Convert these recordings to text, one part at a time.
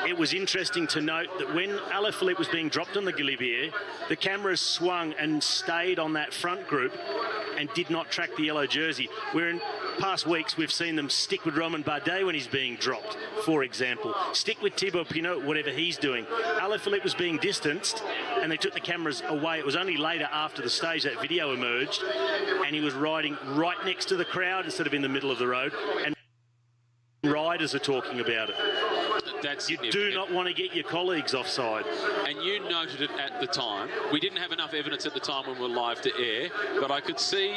it was interesting to note that when Alaphilippe was being dropped on the Galibier, the cameras swung and stayed on that front group and did not track the yellow jersey. Where in past weeks we've seen them stick with Romain Bardet when he's being dropped, for example. Stick with Thibaut Pinot, whatever he's doing. Alaphilippe was being distanced and they took the cameras away. It was only later after the stage that video emerged and he was riding right next to the crowd instead of in the middle of the road. And riders are talking about it. That's you do not want to get your colleagues offside. And you noted it at the time. We didn't have enough evidence at the time when we were live to air, but I could see,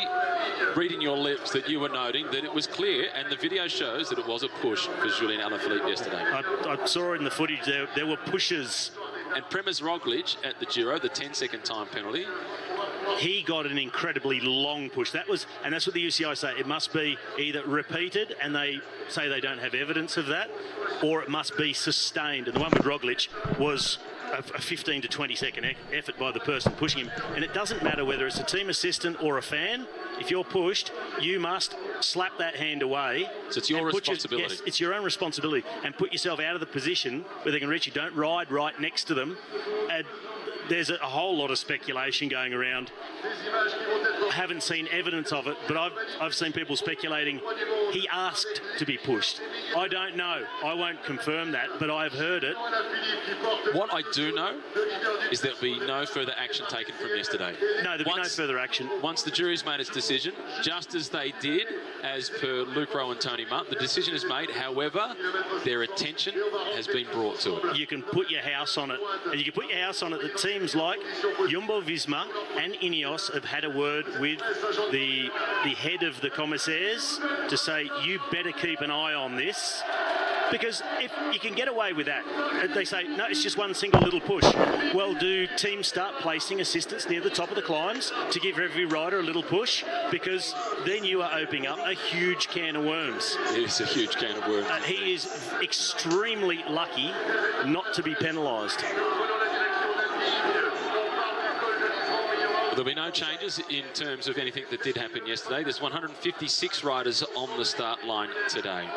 reading your lips, that you were noting that it was clear, and the video shows that it was a push for Julien Alaphilippe yesterday. I saw in the footage there were pushes. And Primož Roglič at the Giro, the 10-second time penalty, he got an incredibly long push. And that's what the UCI say. It must be either repeated, and they say they don't have evidence of that, or it must be sustained. And the one with Roglič was a 15 to 20 second effort by the person pushing him. And it doesn't matter whether it's a team assistant or a fan. If you're pushed, you must slap that hand away. So it's your responsibility. Yes, it's your own responsibility. And put yourself out of the position where they can reach you. Don't ride right next to them. And there's a whole lot of speculation going around. I haven't seen evidence of it, but I've seen people speculating he asked to be pushed. I don't know. I won't confirm that, but I've heard it. What I do know is there'll be no further action taken from yesterday. No, there'll be no further action. Once the jury's made its decision, just as they did, as per Luke Rowe and Tony Mutt, the decision is made. However, their attention has been brought to it. You can put your house on it. And you can put your house on it that teams like Jumbo-Visma and Ineos have had a word with the head of the commissaires to say, you better keep an eye on this. Because if you can get away with that, they say, no, it's just one single little push. Well, do teams start placing assistants near the top of the climbs to give every rider a little push? Because then you are opening up a huge can of worms. It is a huge can of worms. He is extremely lucky not to be penalised. There'll be no changes in terms of anything that did happen yesterday. There's 156 riders on the start line today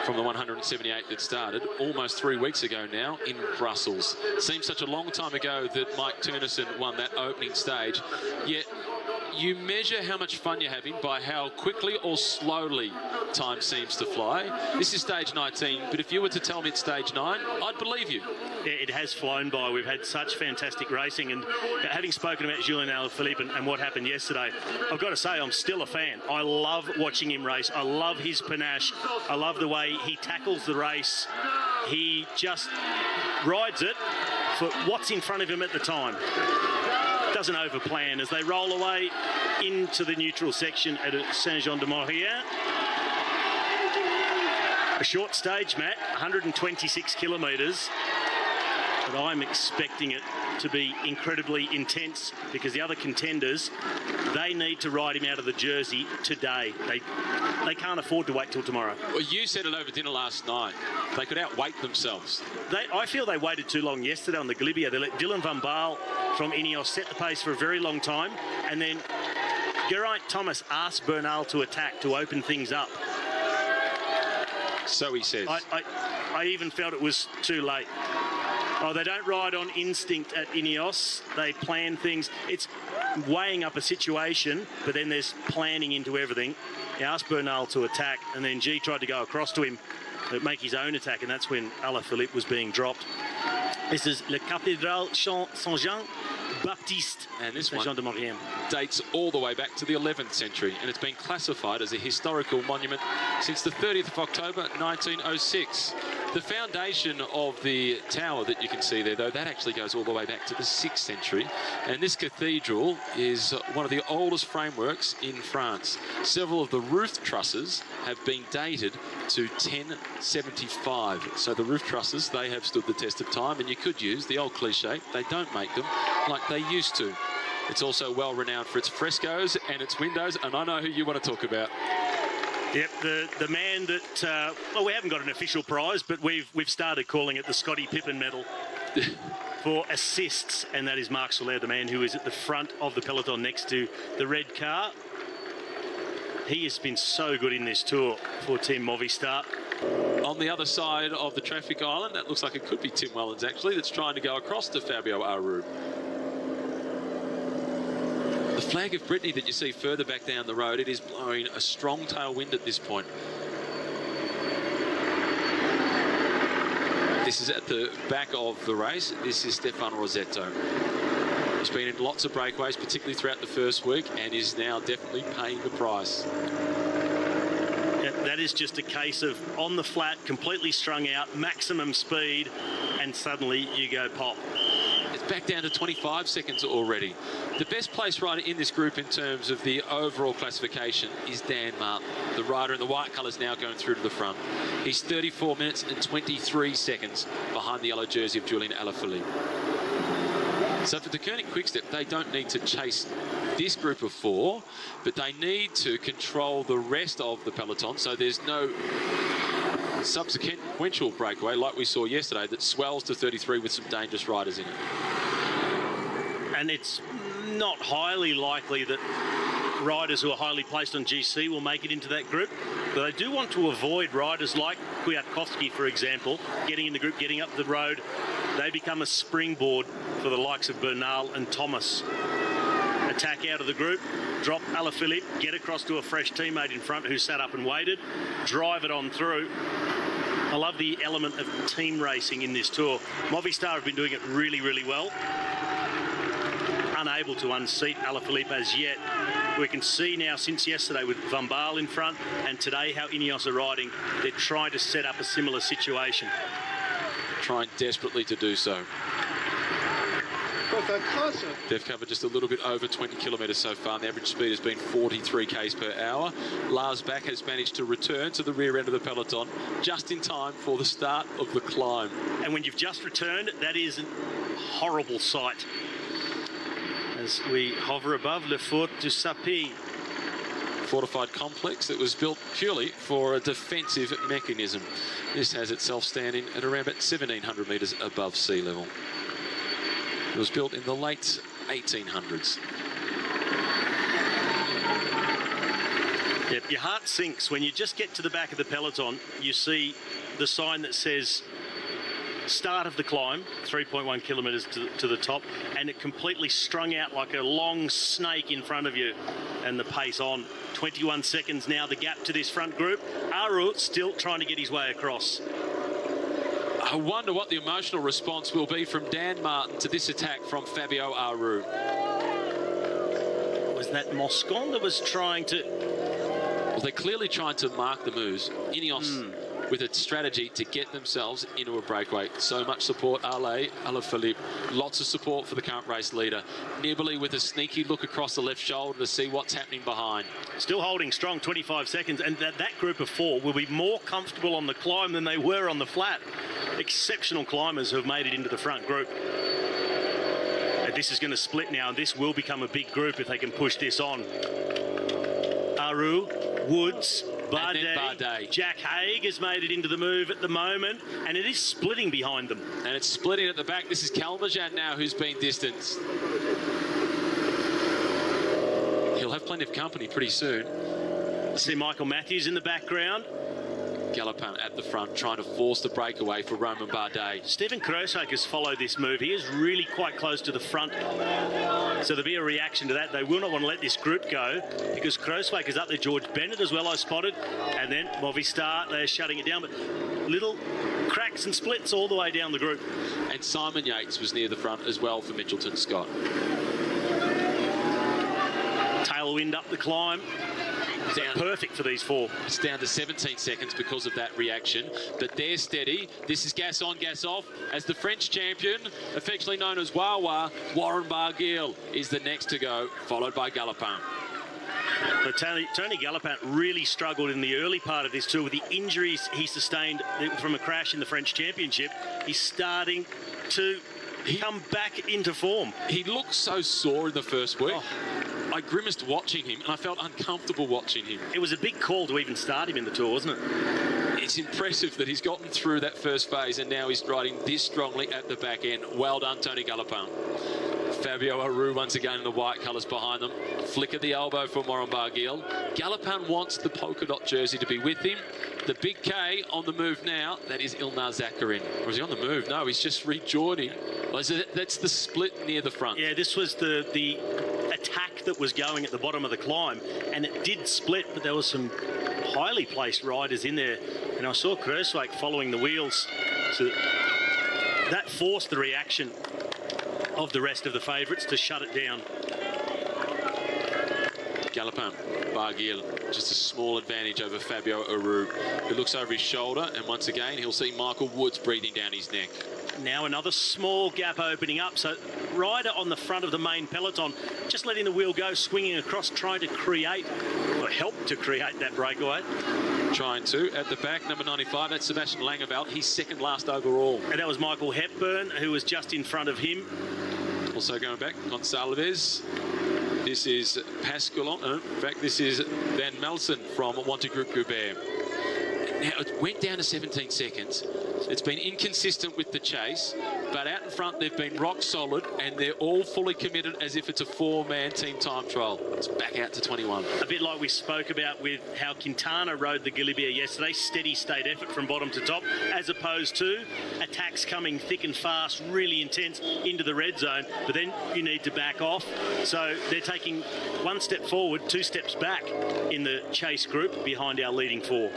from the 178 that started almost 3 weeks ago now in Brussels. Seems such a long time ago that Mike Turnison won that opening stage, yet you measure how much fun you're having by how quickly or slowly time seems to fly. This is stage 19, but if you were to tell me it's stage 9, I'd believe you. It has flown by. We've had such fantastic racing, and having spoken about Julien Alaphilippe and what happened yesterday, I've got to say I'm still a fan. I love watching him race. I love his panache. I love the way he tackles the race. He just rides it for what's in front of him at the time. Doesn't overplan as they roll away into the neutral section at Saint-Jean-de-Maurienne. A short stage, Matt, 126 kilometres, but I'm expecting it to be incredibly intense because the other contenders, they need to ride him out of the jersey today. They can't afford to wait till tomorrow. Well, you said it over dinner last night. They could outweight themselves. I feel they waited too long yesterday on the Galibier. They let Dylan van Baarle from Ineos set the pace for a very long time, and then Geraint Thomas asked Bernal to attack to open things up. So he says. I even felt it was too late. Oh, they don't ride on instinct at Ineos. They plan things. It's weighing up a situation, but then there's planning into everything. He asked Bernal to attack, and then G tried to go across to him to make his own attack, and that's when Alaphilippe was being dropped. This is Le Cathédrale Saint-Jean-Baptiste, and this one Saint-Jean-de-Maurienne. Dates all the way back to the 11th century, and it's been classified as a historical monument since the 30th of October 1906. The foundation of the tower that you can see there, though, that actually goes all the way back to the 6th century. And this cathedral is one of the oldest frameworks in France. Several of the roof trusses have been dated to 1075. So the roof trusses, they have stood the test of time, and you could use the old cliche, they don't make them like they used to. It's also well renowned for its frescoes and its windows, and I know who you want to talk about. Yep, the man that, well, we haven't got an official prize, but we've started calling it the Scottie Pippen medal for assists, and that is Marc Soler, the man who is at the front of the peloton next to the red car. He has been so good in this tour for Team Movistar. On the other side of the traffic island, that looks like it could be Tim Wellens, actually, that's trying to go across to Fabio Aru. The flag of Brittany that you see further back down the road, it is blowing a strong tailwind at this point. This is at the back of the race. This is Stefano Rosetto. He's been in lots of breakaways, particularly throughout the first week, and is now definitely paying the price. Yeah, that is just a case of on the flat, completely strung out, maximum speed, and suddenly you go pop. It's back down to 25 seconds already. The best place rider in this group in terms of the overall classification is Dan Martin. The rider in the white colours now going through to the front. He's 34 minutes and 23 seconds behind the yellow jersey of Julian Alaphilippe. So for the Koenig Quickstep, they don't need to chase this group of 4, but they need to control the rest of the peloton, so there's no subsequential breakaway like we saw yesterday that swells to 33 with some dangerous riders in it. And it's not highly likely that riders who are highly placed on GC will make it into that group, but they do want to avoid riders like Kwiatkowski, for example, getting in the group, getting up the road. They become a springboard for the likes of Bernal and Thomas. Attack out of the group, drop Alaphilippe, get across to a fresh teammate in front who sat up and waited, drive it on through. I love the element of team racing in this tour. Movistar have been doing it really, really well. Unable to unseat Alaphilippe as yet. We can see now since yesterday with Van Baal in front and today how Ineos are riding. They're trying to set up a similar situation. Trying desperately to do so. They've covered just a little bit over 20 kilometres so far. The average speed has been 43 k's per hour. Lars Bak has managed to return to the rear end of the peloton just in time for the start of the climb. And when you've just returned, that is a horrible sight. As we hover above Le Fort du Sapy. Fortified complex that was built purely for a defensive mechanism. This has itself standing at around about 1,700 metres above sea level. It was built in the late 1800s. Yep, your heart sinks when you just get to the back of the peloton. You see the sign that says start of the climb, 3.1 kilometres to the top, and it completely strung out like a long snake in front of you, and the pace on. 21 seconds now, the gap to this front group. Aru still trying to get his way across. I wonder what the emotional response will be from Dan Martin to this attack from Fabio Aru. Was that Moscon that was trying to... Well, they're clearly trying to mark the moves. Ineos with a strategy to get themselves into a breakaway. So much support, Alaphilippe. Lots of support for the current race leader. Nibali with a sneaky look across the left shoulder to see what's happening behind. Still holding strong, 25 seconds, and that group of 4 will be more comfortable on the climb than they were on the flat. Exceptional climbers who have made it into the front group. And this is going to split now, and this will become a big group if they can push this on. Aru, Woods, Bardet. Jack Haig has made it into the move at the moment, and it is splitting behind them. And it's splitting at the back. This is Kalmazan now who's been distanced. He'll have plenty of company pretty soon. I see Michael Matthews in the background. Galopin at the front trying to force the breakaway for Roman Bardet. Stephen Krooswijk has followed this move. He is really quite close to the front. So there'll be a reaction to that. They will not want to let this group go because Krooswijk is up there. George Bennett as well, I spotted. And then Movistar, they're shutting it down. But little cracks and splits all the way down the group. And Simon Yates was near the front as well for Mitchelton Scott. Tailwind up the climb. Perfect for these 4. It's down to 17 seconds because of that reaction, but they're steady. This is gas on, gas off, as the French champion, affectionately known as Wawa, Warren Barguil, is the next to go, followed by Galopin. But Tony Galopin really struggled in the early part of this tour with the injuries he sustained from a crash in the French Championship. He's starting to come back into form. He looked so sore in the first week. I grimaced watching him, and I felt uncomfortable watching him. It was a big call to even start him in the tour, wasn't it? It's impressive that he's gotten through that first phase, and now he's riding this strongly at the back end. Well done, Tony Galopin. Fabio Aru once again in the white colours behind them. Flick of the elbow for Warren Barguil. Galopin wants the polka dot jersey to be with him. The big K on the move now. That is Ilnar Zakarin. Or is he on the move? No, he's just rejoining. Well, that's the split near the front. Yeah, this was the attack that was going at the bottom of the climb, and it did split, but there was some highly placed riders in there, and I saw Kerswijk following the wheels, so that forced the reaction of the rest of the favourites to shut it down. Galopin, Barguil, just a small advantage over Fabio Aru, who looks over his shoulder, and once again he'll see Michael Woods breathing down his neck. Now another small gap opening up, so rider on the front of the main peloton, just letting the wheel go, swinging across, trying to create, or help to create that breakaway. Trying to. At the back, number 95, that's Sebastian Langeveld. He's second last overall. And that was Michael Hepburn, who was just in front of him. Also going back, Gonçalves. This is Pascalon. In fact, this is Van Melsen from Wanty Group Goubert. Now, it went down to 17 seconds. It's been inconsistent with the chase, but out in front, they've been rock solid, and they're all fully committed as if it's a four-man team time trial. It's back out to 21. A bit like we spoke about with how Quintana rode the Galibier yesterday, steady state effort from bottom to top, as opposed to attacks coming thick and fast, really intense into the red zone, but then you need to back off. So they're taking one step forward, two steps back in the chase group behind our leading four.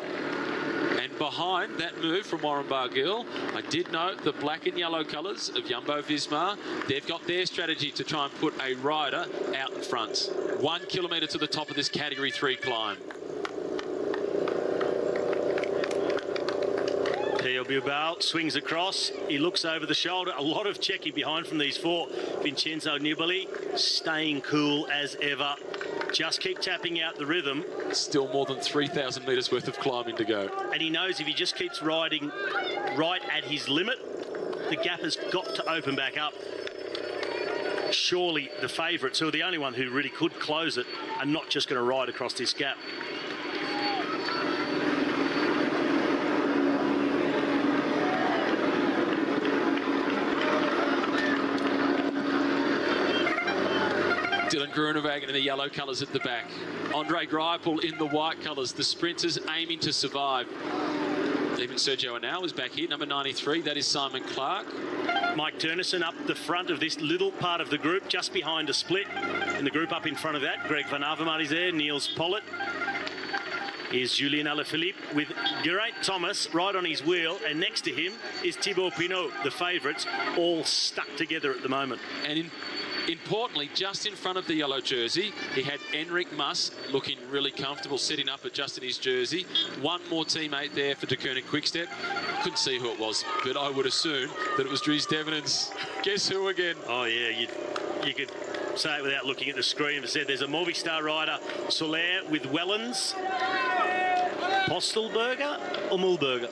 And behind that move from Warren Barguil, I did note the black and yellow colours of Jumbo-Visma. They've got their strategy to try and put a rider out in front. 1 kilometre to the top of this Category 3 climb. Theo Bilbao swings across. He looks over the shoulder. A lot of checking behind from these four. Vincenzo Nibali staying cool as ever. Just keep tapping out the rhythm. Still more than 3,000 metres worth of climbing to go. And he knows if he just keeps riding right at his limit, the gap has got to open back up. Surely the favourites, who are the only one who really could close it, are not just going to ride across this gap. Dylan Groenewegen in the yellow colours at the back. Andre Greipel in the white colours. The sprinters aiming to survive. Even Sergio Anal is back here, number 93. That is Simon Clark. Mike Turnison up the front of this little part of the group, just behind a split. In the group up in front of that, Greg Van Avermaet is there, Niels Pollitt. Here's Julien Alaphilippe with Geraint Thomas right on his wheel, and next to him is Thibaut Pinot, the favourites, all stuck together at the moment. And importantly, just in front of the yellow jersey, he had Enric Mas looking really comfortable, sitting up adjusting his jersey. One more teammate there for De Koning Quickstep. Couldn't see who it was, but I would assume that it was Dries Devenants. Guess who again? Oh, yeah, you could say it without looking at the screen. It said there's a Movistar rider, Soler, with Wellens. Postelberger or Mühlberger?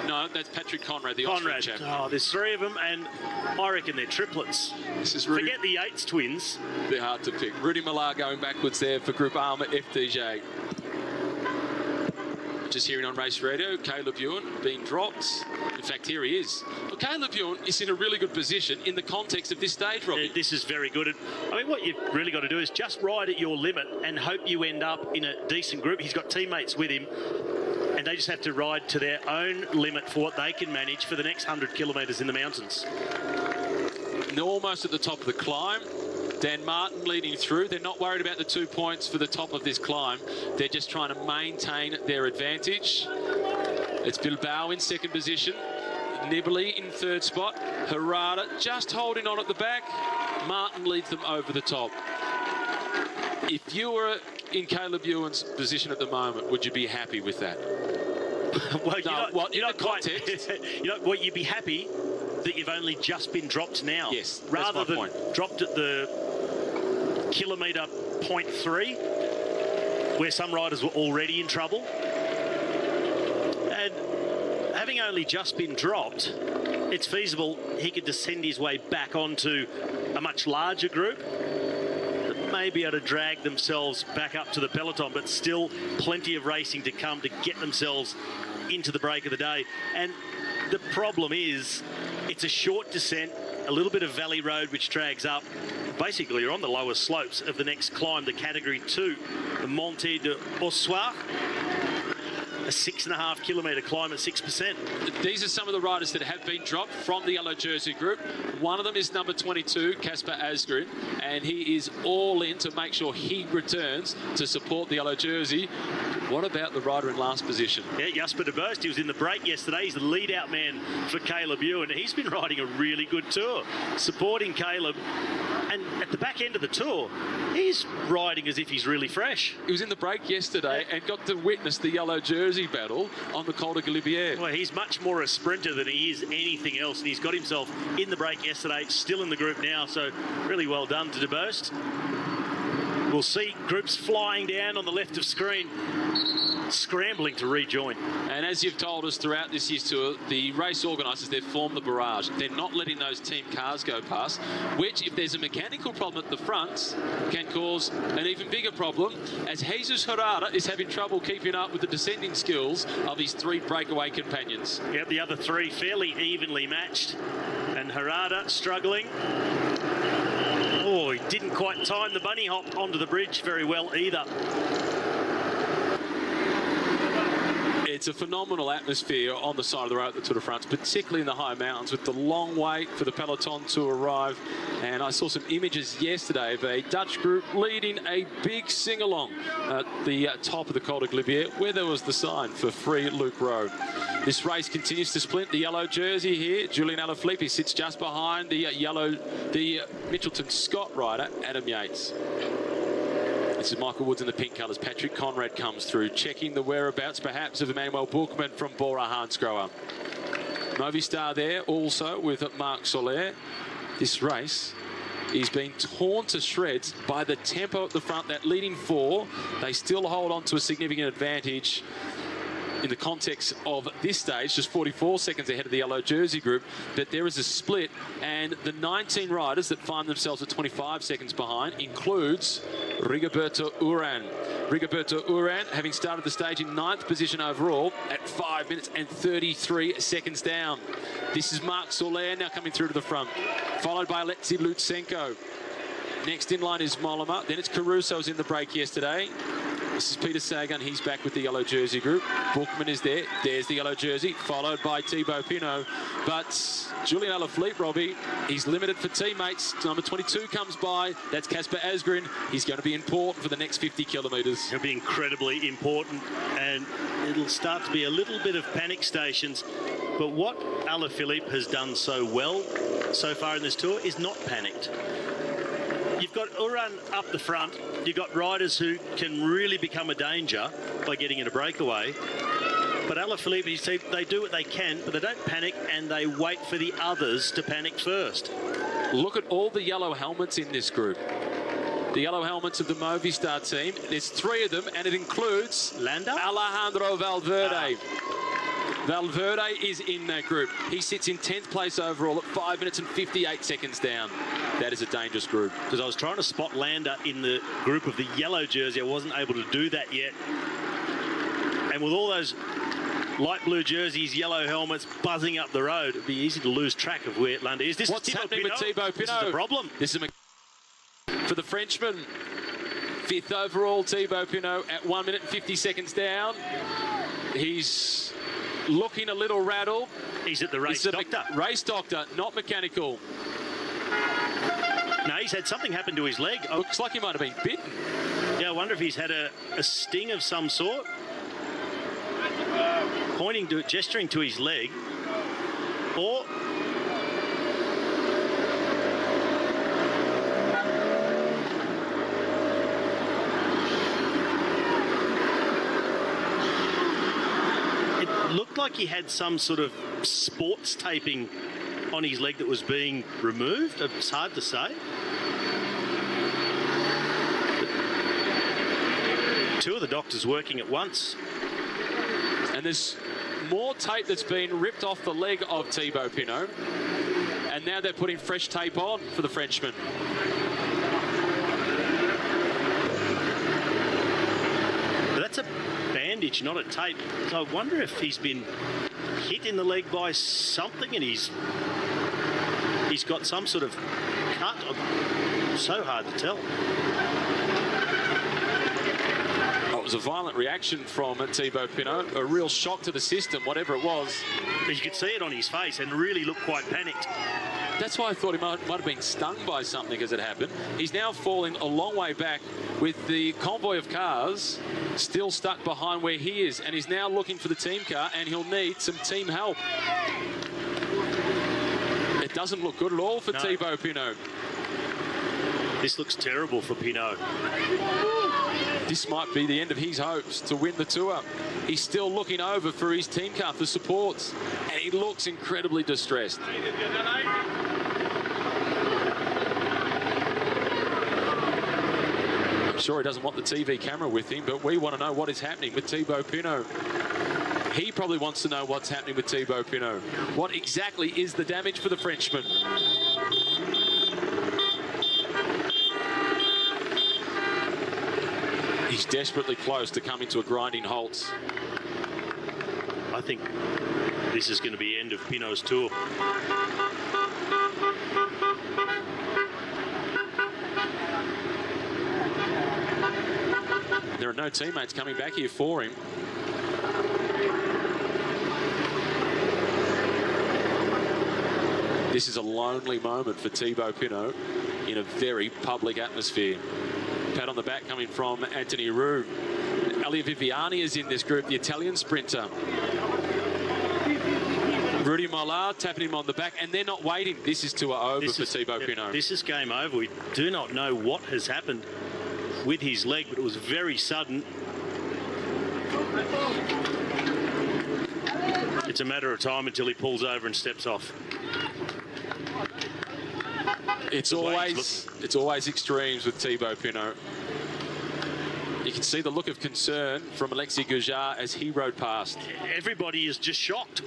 No, that's Patrick Conrad, the Austrian chap. Oh, there's three of them, and I reckon they're triplets. This is Rudy. Forget the Yates twins. They're hard to pick. Rudy Millar going backwards there for Group Armour FDJ. Just hearing on race radio, Caleb Ewan being dropped. In fact, here he is. Well, Caleb Ewan is in a really good position in the context of this stage, Robbie. This is very good. I mean, what you've really got to do is just ride at your limit and hope you end up in a decent group. He's got teammates with him, and they just have to ride to their own limit for what they can manage for the next 100 kilometres in the mountains. And they're almost at the top of the climb. Dan Martin leading through. They're not worried about the 2 points for the top of this climb. They're just trying to maintain their advantage. It's Bilbao in second position. Nibali in third spot. Harada just holding on at the back. Martin leads them over the top. If you were in Caleb Ewan's position at the moment, would you be happy with that? Well, you're not quite. You'd be happy that you've only just been dropped now. Yes, rather than point. Dropped at the kilometre 0.3, where some riders were already in trouble. And having only just been dropped, it's feasible he could descend his way back onto a much larger group that may be able to drag themselves back up to the peloton, but still plenty of racing to come to get themselves into the break of the day. And the problem is it's a short descent, a little bit of valley road which drags up. Basically, you're on the lowest slopes of the next climb, the Category 2, the Montée de Ossoir. a 6.5 kilometre climb at 6%. These are some of the riders that have been dropped from the yellow jersey group. One of them is number 22, Kasper Asgreen, and he is all in to make sure he returns to support the yellow jersey. What about the rider in last position? Yeah, Jasper de Burst, he was in the break yesterday. He's the lead-out man for Caleb Ewan. He's been riding a really good tour, supporting Caleb. And at the back end of the tour, he's riding as if he's really fresh. He was in the break yesterday and got to witness the yellow jersey battle on the Col de Galibier. Well, he's much more a sprinter than he is anything else. And he's got himself in the break yesterday, still in the group now. So really well done to de Burst. We'll see groups flying down on the left of screen, scrambling to rejoin. And as you've told us throughout this year's tour, the race organisers, they've formed the barrage. They're not letting those team cars go past, which, if there's a mechanical problem at the front, can cause an even bigger problem, as Jesus Herrera is having trouble keeping up with the descending skills of his three breakaway companions. Yep, the other three fairly evenly matched, and Herrera struggling. Oh, he didn't quite time the bunny hop onto the bridge very well either. It's a phenomenal atmosphere on the side of the road at the Tour de France, particularly in the high mountains, with the long wait for the peloton to arrive. And I saw some images yesterday of a Dutch group leading a big sing-along at the top of the Col de Galibier, where there was the sign for Free Luke Rowe. This race continues to splint. The yellow jersey here, Julian Alaphilippe, sits just behind the Mitchelton Scott rider, Adam Yates. This is Michael Woods in the pink colours. Patrick Conrad comes through, checking the whereabouts perhaps of Emmanuel Bookman from Bora Hansgrohe. Movistar there also with Marc Soler. This race is being torn to shreds by the tempo at the front. That leading four, they still hold on to a significant advantage in the context of this stage, just 44 seconds ahead of the yellow jersey group, but there is a split, and the 19 riders that find themselves at 25 seconds behind includes Rigoberto Urán. Rigoberto Urán having started the stage in 9th position overall at 5 minutes and 33 seconds down. This is Marc Soler now coming through to the front, followed by Alexei Lutsenko. Next in line is Mollema, then it's Caruso's in the break yesterday. This is Peter Sagan, he's back with the yellow jersey group. Bookman is there, there's the yellow jersey, followed by Thibaut Pinot. But Julian Alaphilippe, Robbie, he's limited for teammates. Number 22 comes by, that's Kasper Asgreen. He's going to be important for the next 50 kilometres. It'll be incredibly important, and it'll start to be a little bit of panic stations. But what Alaphilippe has done so well so far in this tour is not panicked. You've got Urán up the front. You've got riders who can really become a danger by getting in a breakaway. But Alaphilippe, they do what they can, but they don't panic, and they wait for the others to panic first. Look at all the yellow helmets in this group. The yellow helmets of the Movistar team. There's 3 of them, and it includes Alejandro Valverde. Valverde is in that group. He sits in 10th place overall at 5 minutes and 58 seconds down. That is a dangerous group. Because I was trying to spot Landa in the group of the yellow jersey. I wasn't able to do that yet. And with all those light blue jerseys, yellow helmets buzzing up the road, it'd be easy to lose track of where Landa is. What's happening with Thibaut Pinot? This is the problem. This is for the Frenchman. 5th overall, Thibaut Pinot at 1 minute and 50 seconds down. He's looking a little rattled. He's at the race doctor. Race doctor, not mechanical. No, he's had something happen to his leg. Looks like he might have been bitten. Yeah, I wonder if he's had a sting of some sort. Pointing to it, gesturing to his leg. Or looked like he had some sort of sports taping on his leg that was being removed. It's hard to say. But 2 of the doctors working at once. And there's more tape that's been ripped off the leg of Thibaut Pinot. And now they're putting fresh tape on for the Frenchman. But that's a bandage, not a tape. So I wonder if he's been hit in the leg by something and he's got some sort of cut. So hard to tell. it was a violent reaction from Thibaut Pinot, a real shock to the system, whatever it was. You could see it on his face and really looked quite panicked. That's why I thought he might have been stung by something as it happened. He's now falling a long way back with the convoy of cars still stuck behind where he is, and he's now looking for the team car, and he'll need some team help. It doesn't look good at all for Thibaut Pinot. This looks terrible for Pinot. This might be the end of his hopes to win the Tour. He's still looking over for his team car for supports, and he looks incredibly distressed. I'm sure he doesn't want the TV camera with him, but we want to know what is happening with Thibaut Pinot. He probably wants to know what's happening with Thibaut Pinot. What exactly is the damage for the Frenchman? He's desperately close to coming to a grinding halt. I think this is going to be end of Pinot's Tour. There are no teammates coming back here for him. This is a lonely moment for Thibaut Pinot in a very public atmosphere. Pat on the back coming from Anthony Roux. Elia Viviani is in this group, the Italian sprinter. Rudy Mollard tapping him on the back, and they're not waiting. This is tour over for Thibaut Pinot. This is game over. We do not know what has happened with his leg, but it was very sudden. It's a matter of time until he pulls over and steps off. It's always extremes with Thibaut Pinot. You can see the look of concern from Alexis Goujar as he rode past. Everybody is just shocked.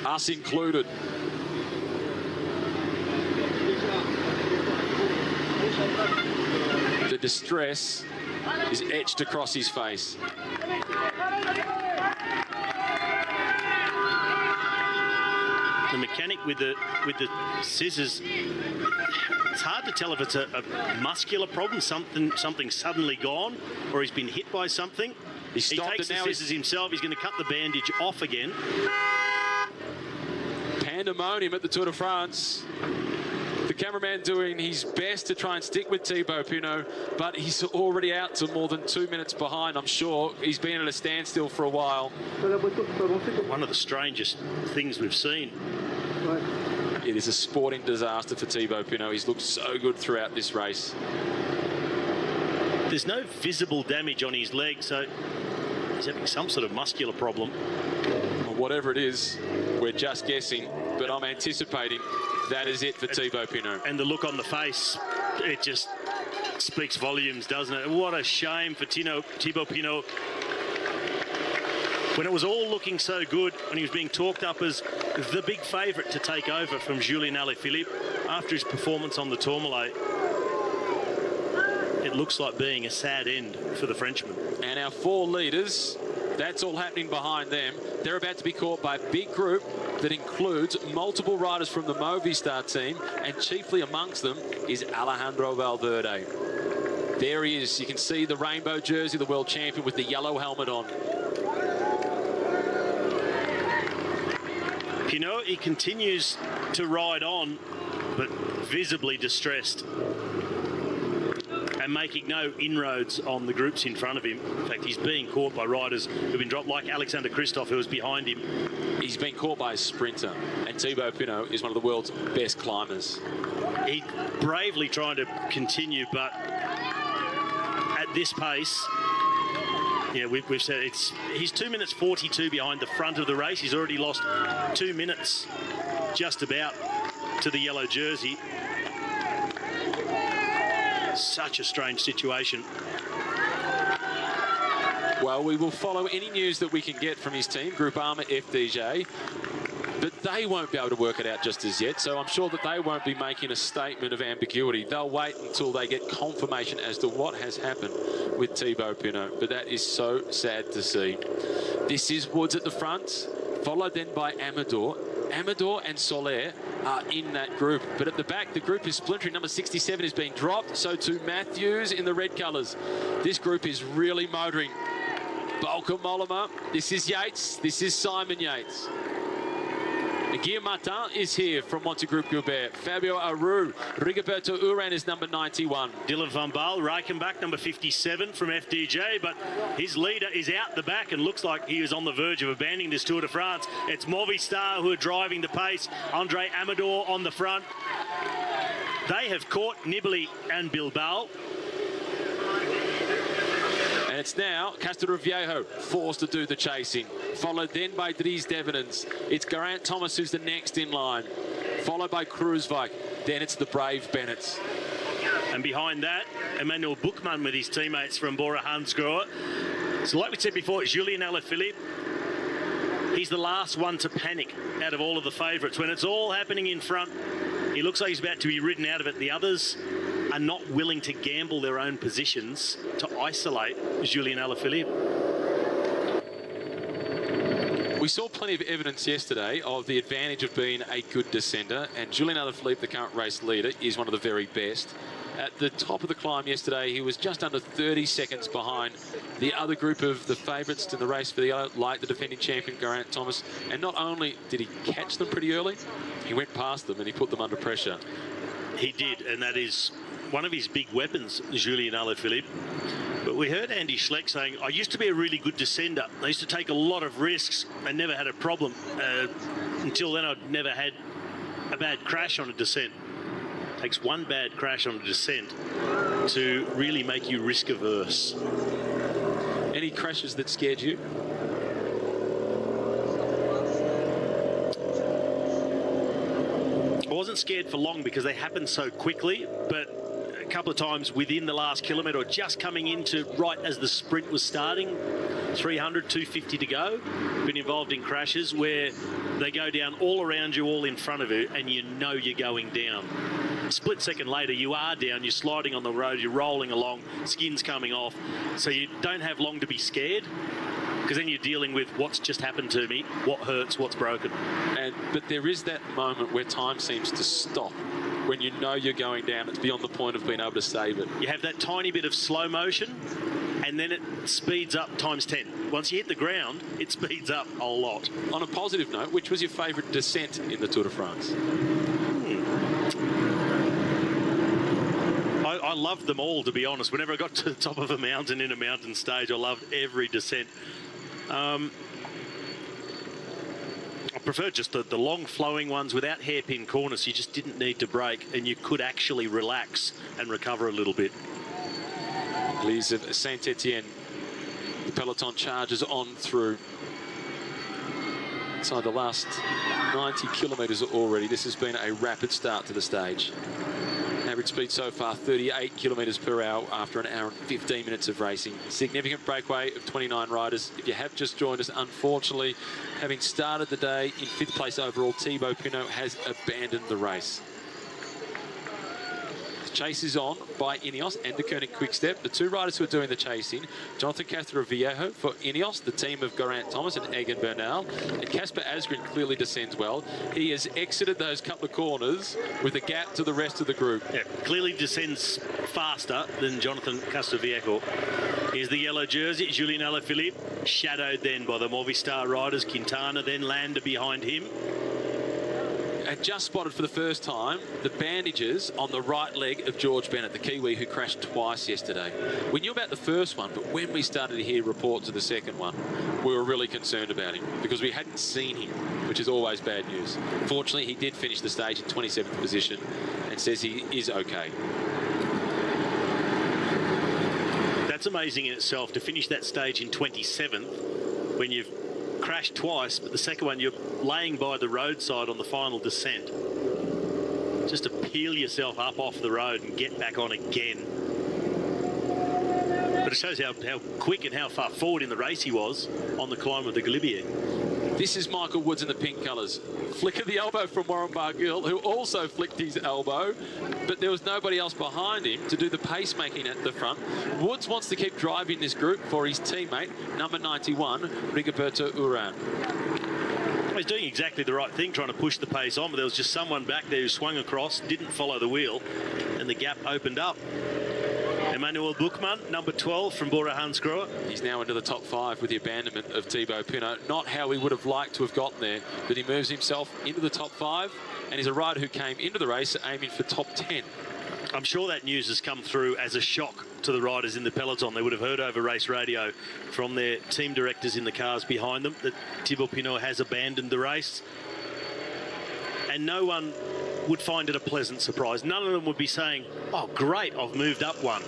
Us included. The distress is etched across his face. The mechanic with the scissors, it's hard to tell if it's a muscular problem, something suddenly gone, or he's been hit by something. He takes the scissors himself. He's going to cut the bandage off again. Pandemonium at the Tour de France. The cameraman doing his best to try and stick with Thibaut Pinot, but he's already out to more than 2 minutes behind. I'm sure he's been at a standstill for a while. One of the strangest things we've seen. It is a sporting disaster for Thibaut Pinot. He's looked so good throughout this race. There's no visible damage on his leg, so he's having some sort of muscular problem. Well, whatever it is, we're just guessing, but I'm anticipating that is it for Thibaut Pinot. And the look on the face, it just speaks volumes, doesn't it? What a shame for Thibaut Pinot. When it was all looking so good, when he was being talked up as the big favourite to take over from Julian Alaphilippe after his performance on the Tourmalet, it looks like being a sad end for the Frenchman. And our four leaders, that's all happening behind them. They're about to be caught by a big group that includes multiple riders from the Movistar team, and chiefly amongst them is Alejandro Valverde. There he is. You can see the rainbow jersey, the world champion with the yellow helmet on. Pinot, he continues to ride on, but visibly distressed and making no inroads on the groups in front of him. In fact, he's being caught by riders who've been dropped, like Alexander Kristoff, who was behind him. He's been caught by a sprinter, and Thibaut Pinot is one of the world's best climbers. He's bravely trying to continue, but at this pace, yeah, we've said he's 2 minutes 42 behind the front of the race. He's already lost 2 minutes just about to the yellow jersey. Such a strange situation. Well, we will follow any news that we can get from his team, Groupama FDJ, but they won't be able to work it out just as yet, so I'm sure that they won't be making a statement of ambiguity. They'll wait until they get confirmation as to what has happened with Thibaut Pinot, but that is so sad to see. This is Woods at the front, followed then by Amador. Amador and Soler are in that group. But at the back, the group is splintering. Number 67 is being dropped. So too Matthews in the red colours. This group is really motoring. Balkan Mollema. This is Yates. This is Simon Yates. Guillaume Martin is here from Montegroup Gilbert. Fabio Aru. Rigoberto Uran is number 91. Dylan van Baal, Reichenbach, number 57 from FDJ, but his leader is out the back and looks like he is on the verge of abandoning this Tour de France. It's Movistar who are driving the pace. Andre Amador on the front. They have caught Nibali and Bilbao. And it's now Castelviejo forced to do the chasing, followed then by Dries Devenens. It's Geraint Thomas who's the next in line, followed by Kruijswijk. Then it's the brave Bennetts. And behind that, Emmanuel Buchmann with his teammates from Bora Hansgrohe. So like we said before, Julien Alaphilippe, he's the last one to panic out of all of the favourites. When it's all happening in front, he looks like he's about to be ridden out of it. The others are not willing to gamble their own positions to isolate Julien Alaphilippe. We saw plenty of evidence yesterday of the advantage of being a good descender, and Julien Alaphilippe, the current race leader, is one of the very best. At the top of the climb yesterday, he was just under 30 seconds behind the other group of the favourites in the race for the yellow, like the defending champion Geraint Thomas. And not only did he catch them pretty early, he went past them and he put them under pressure. He did, and that is one of his big weapons, Julien Alaphilippe. But we heard Andy Schleck saying, I used to be a really good descender. I used to take a lot of risks and never had a problem. Until then, I'd never had a bad crash on a descent. It takes one bad crash on a descent to really make you risk averse. Any crashes that scared you? I wasn't scared for long because they happened so quickly, but a couple of times within the last kilometre or just coming into right as the sprint was starting, 300, 250 to go, been involved in crashes where they go down all around you, all in front of you, and you know you're going down. A split second later, you are down, you're sliding on the road, you're rolling along, skin's coming off, so you don't have long to be scared, because then you're dealing with what's just happened to me, what hurts, what's broken. But there is that moment where time seems to stop. When you know you're going down, it's beyond the point of being able to save it. You have that tiny bit of slow motion, and then it speeds up times 10. Once you hit the ground, it speeds up a lot. On a positive note, which was your favourite descent in the Tour de France? I loved them all, to be honest. Whenever I got to the top of a mountain in a mountain stage, I loved every descent. I prefer just the long flowing ones without hairpin corners. You just didn't need to brake and you could actually relax and recover a little bit. Lees of Saint-Etienne. The peloton charges on through. Inside the last 90 kilometres already. This has been a rapid start to the stage. Average speed so far 38 kilometres per hour after an hour and 15 minutes of racing. Significant breakaway of 29 riders. If you have just joined us, unfortunately, having started the day in 5th place overall, Thibaut Pinot has abandoned the race. The chase is on by Ineos and the Koenig Quick-Step. The two riders who are doing the chasing, Jonathan Castelviejo for Ineos, the team of Geraint Thomas and Egan Bernal. And Casper Asgreen clearly descends well. He has exited those couple of corners with a gap to the rest of the group. Yeah, clearly descends faster than Jonathan Castelviejo. Here's the yellow jersey, Julien Alaphilippe, shadowed then by the Movistar riders, Quintana, then Landa behind him. And just spotted for the first time the bandages on the right leg of George Bennett, the Kiwi who crashed twice yesterday. We knew about the first one, but when we started to hear reports of the second one, we were really concerned about him because we hadn't seen him, which is always bad news. Fortunately, he did finish the stage in 27th position and says he is okay. That's amazing in itself, to finish that stage in 27th when you've crashed twice, but the second one you're laying by the roadside on the final descent. Just to peel yourself up off the road and get back on again. But it shows how quick and how far forward in the race he was on the climb of the Galibier. This is Michael Woods in the pink colours. Flick of the elbow from Warren Barguil, who also flicked his elbow, but there was nobody else behind him to do the pacemaking at the front. Woods wants to keep driving this group for his teammate, number 91, Rigoberto Uran. He's doing exactly the right thing, trying to push the pace on, but there was just someone back there who swung across, didn't follow the wheel, and the gap opened up. Emmanuel Buchmann, number 12 from Bora Hansgrohe. He's now into the top 5 with the abandonment of Thibaut Pinot. Not how we would have liked to have gotten there, but he moves himself into the top 5, and he's a rider who came into the race aiming for top 10. I'm sure that news has come through as a shock to the riders in the peloton. They would have heard over race radio from their team directors in the cars behind them that Thibaut Pinot has abandoned the race. And no one would find it a pleasant surprise. None of them would be saying, oh, great, I've moved up one.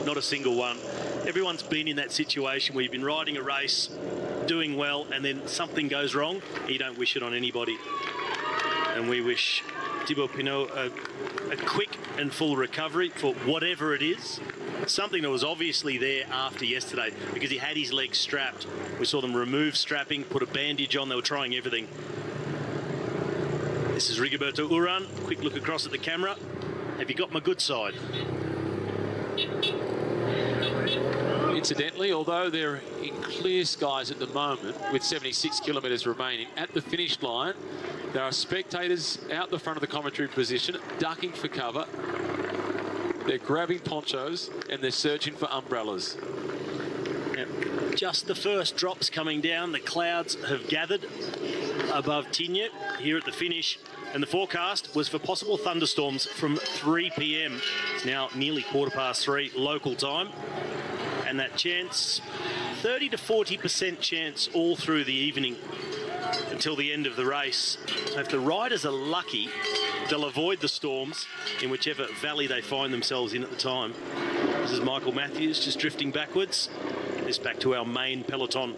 Not a single one. Everyone's been in that situation where you've been riding a race, doing well, and then something goes wrong. You don't wish it on anybody. And we wish Thibaut Pinot a quick and full recovery for whatever it is. Something that was obviously there after yesterday because he had his legs strapped. We saw them remove strapping, put a bandage on. They were trying everything. This is Rigoberto Urán. Quick look across at the camera. Have you got my good side? Incidentally, although they're in clear skies at the moment with 76 kilometres remaining, at the finish line, there are spectators out the front of the commentary position, ducking for cover. They're grabbing ponchos and they're searching for umbrellas. Yep. Just the first drops coming down. The clouds have gathered above Tignes here at the finish. And the forecast was for possible thunderstorms from 3 p.m. It's now nearly 3:15 local time. And that chance, 30 to 40% chance all through the evening until the end of the race. So if the riders are lucky, they'll avoid the storms in whichever valley they find themselves in at the time. This is Michael Matthews just drifting backwards. This back to our main peloton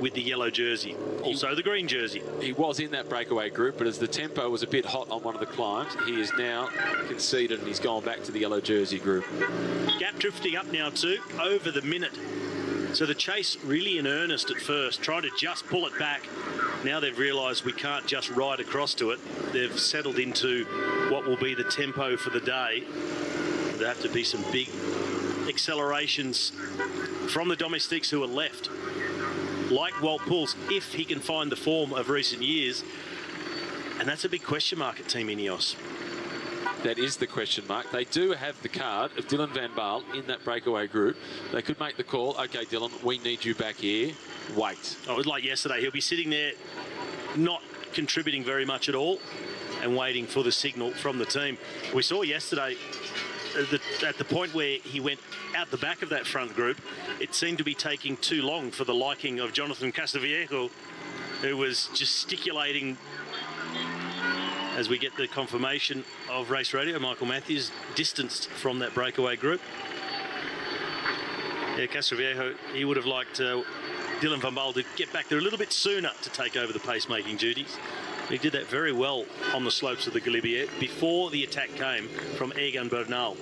with the yellow jersey. Also the green jersey. He was in that breakaway group, but as the tempo was a bit hot on one of the climbs, he is now conceded and he's gone back to the yellow jersey group. Gap drifting up now too, over the minute. So the chase really in earnest at first, trying to just pull it back. Now they've realised we can't just ride across to it. They've settled into what will be the tempo for the day. There have to be some big accelerations from the domestiques who are left. Like Walt Poels, if he can find the form of recent years. And that's a big question mark at Team Ineos. That is the question mark. They do have the card of Dylan van Baarle in that breakaway group. They could make the call, OK, Dylan, we need you back here. Wait. Oh, it was like yesterday. He'll be sitting there not contributing very much at all and waiting for the signal from the team. We saw yesterday at the point where he went out the back of that front group, it seemed to be taking too long for the liking of Jonathan Castroviejo, who was gesticulating as we get the confirmation of race radio. Michael Matthews distanced from that breakaway group. Yeah, Castroviejo, he would have liked Dylan van Baarle to get back there a little bit sooner to take over the pacemaking duties. He did that very well on the slopes of the Galibier before the attack came from Egan Bernal.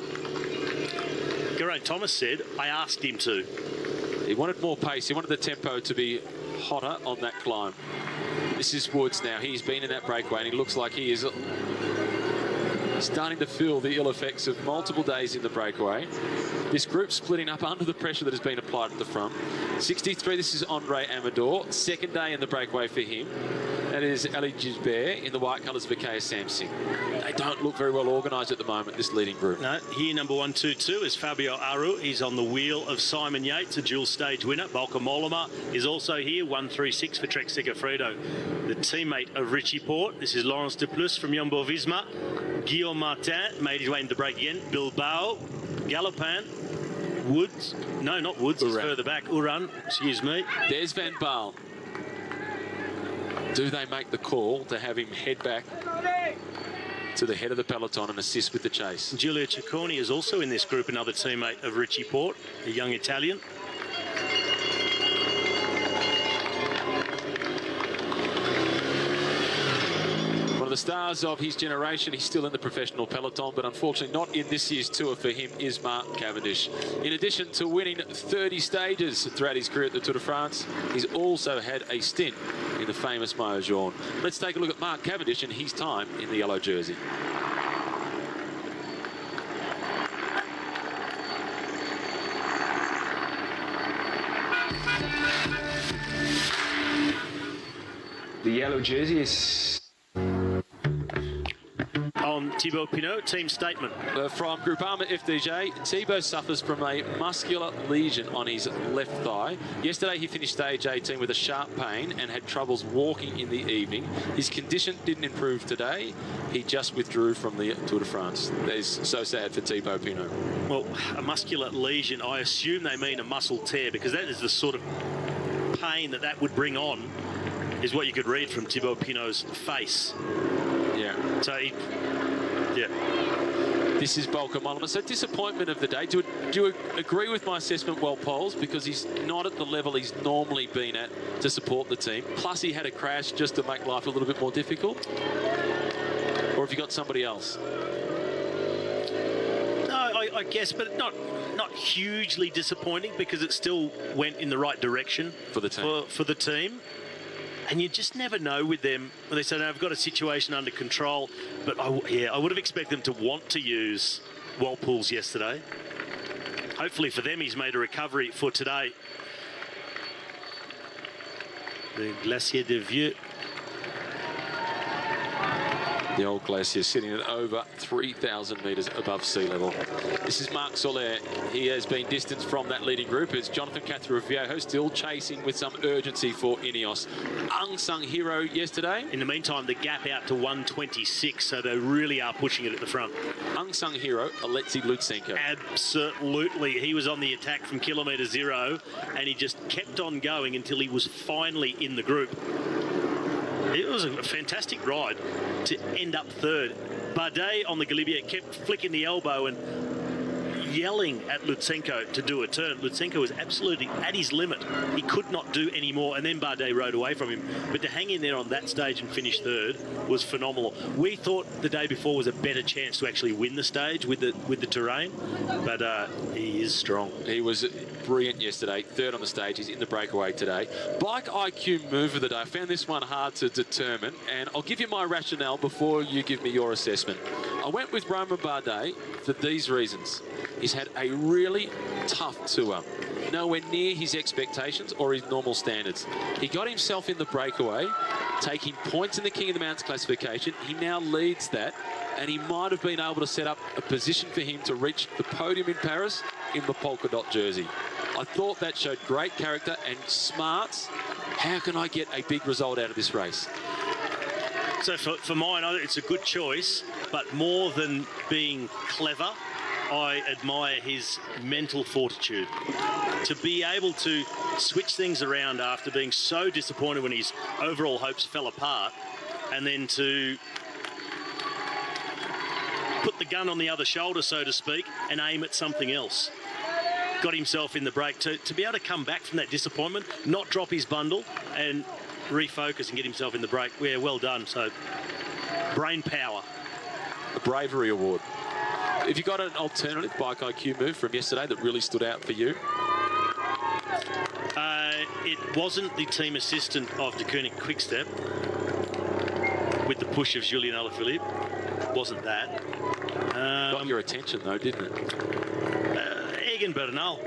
Geraint Thomas said, I asked him to. He wanted more pace. He wanted the tempo to be hotter on that climb. This is Woods now. He's been in that breakaway and he looks like he is starting to feel the ill effects of multiple days in the breakaway. This group splitting up under the pressure that has been applied at the front. 63, this is Andre Amador. Second day in the breakaway for him. That is Ali Gisbert in the white colours for Kaya Samsing. They don't look very well organised at the moment, this leading group. No, here number 122 is Fabio Aru. He's on the wheel of Simon Yates, a dual stage winner. Bauke Mollema is also here, 136 for Trek Segafredo. The teammate of Richie Porte. This is Laurence de Plus from Jumbo-Visma. Guillaume Martin made his way into the break again. Bilbao, Galopin, Woods. No, not Woods. He's further back. Urán, excuse me. There's Van Baarle. Do they make the call to have him head back to the head of the peloton and assist with the chase? Giulio Ciccone is also in this group, another teammate of Richie Porte, a young Italian. One of the stars of his generation. He's still in the professional peloton, but unfortunately not in this year's tour for him is Mark Cavendish. In addition to winning 30 stages throughout his career at the Tour de France, he's also had a stint in the famous Maillot Jaune. Let's take a look at Mark Cavendish and his time in the yellow jersey. The yellow jersey is... On Thibaut Pinot, team statement. From Groupama FDJ, Thibaut suffers from a muscular lesion on his left thigh. Yesterday he finished stage 18 with a sharp pain and had troubles walking in the evening. His condition didn't improve today. He just withdrew from the Tour de France. That is so sad for Thibaut Pinot. Well, a muscular lesion, I assume they mean a muscle tear, because that is the sort of pain that would bring on, is what you could read from Thibaut Pinot's face. Yeah. So, This is Volker Mollema. So disappointment of the day. Do you agree with my assessment, well, Poles? Because he's not at the level he's normally been at to support the team. Plus he had a crash just to make life a little bit more difficult. Or have you got somebody else? No, I guess, but not hugely disappointing, because it still went in the right direction for the team. For the team. And you just never know with them when they say, no, I've got a situation under control. But I would have expected them to want to use Walpole's yesterday. Hopefully for them, he's made a recovery for today. The Glacier de Vieux. The old glacier sitting at over 3,000 metres above sea level. This is Marc Soler. He has been distanced from that leading group. It's Jonathan Cathro-Viejo still chasing with some urgency for Ineos. Unsung hero yesterday. In the meantime, the gap out to 126, so they really are pushing it at the front. Unsung hero, Alexei Lutsenko. Absolutely. He was on the attack from kilometre 0, and he just kept on going until he was finally in the group. It was a fantastic ride to end up third. Bardet on the Galibier kept flicking the elbow and yelling at Lutsenko to do a turn. Lutsenko was absolutely at his limit. He could not do any more, and then Bardet rode away from him. But to hang in there on that stage and finish third was phenomenal. We thought the day before was a better chance to actually win the stage with the terrain, but he is strong. He was brilliant yesterday, third on the stage. He's in the breakaway today. Bike IQ move of the day. I found this one hard to determine, and I'll give you my rationale before you give me your assessment. I went with Romain Bardet for these reasons. He's had a really tough tour, nowhere near his expectations or his normal standards. He got himself in the breakaway, taking points in the King of the Mountains classification. He now leads that, and he might have been able to set up a position for him to reach the podium in Paris in the polka dot jersey. I thought that showed great character and smarts. How can I get a big result out of this race? So for mine, it's a good choice, but more than being clever, I admire his mental fortitude. To be able to switch things around after being so disappointed when his overall hopes fell apart, and then to put the gun on the other shoulder, so to speak, and aim at something else. Got himself in the break. To be able to come back from that disappointment, not drop his bundle, and refocus and get himself in the break. Yeah, well done. So, brain power. A bravery award. Have you got an alternative bike IQ move from yesterday that really stood out for you? It wasn't the team assistant of De Koenig Quickstep with the push of Julien Alaphilippe. Wasn't that. Got your attention though, didn't it? Egan Bernal.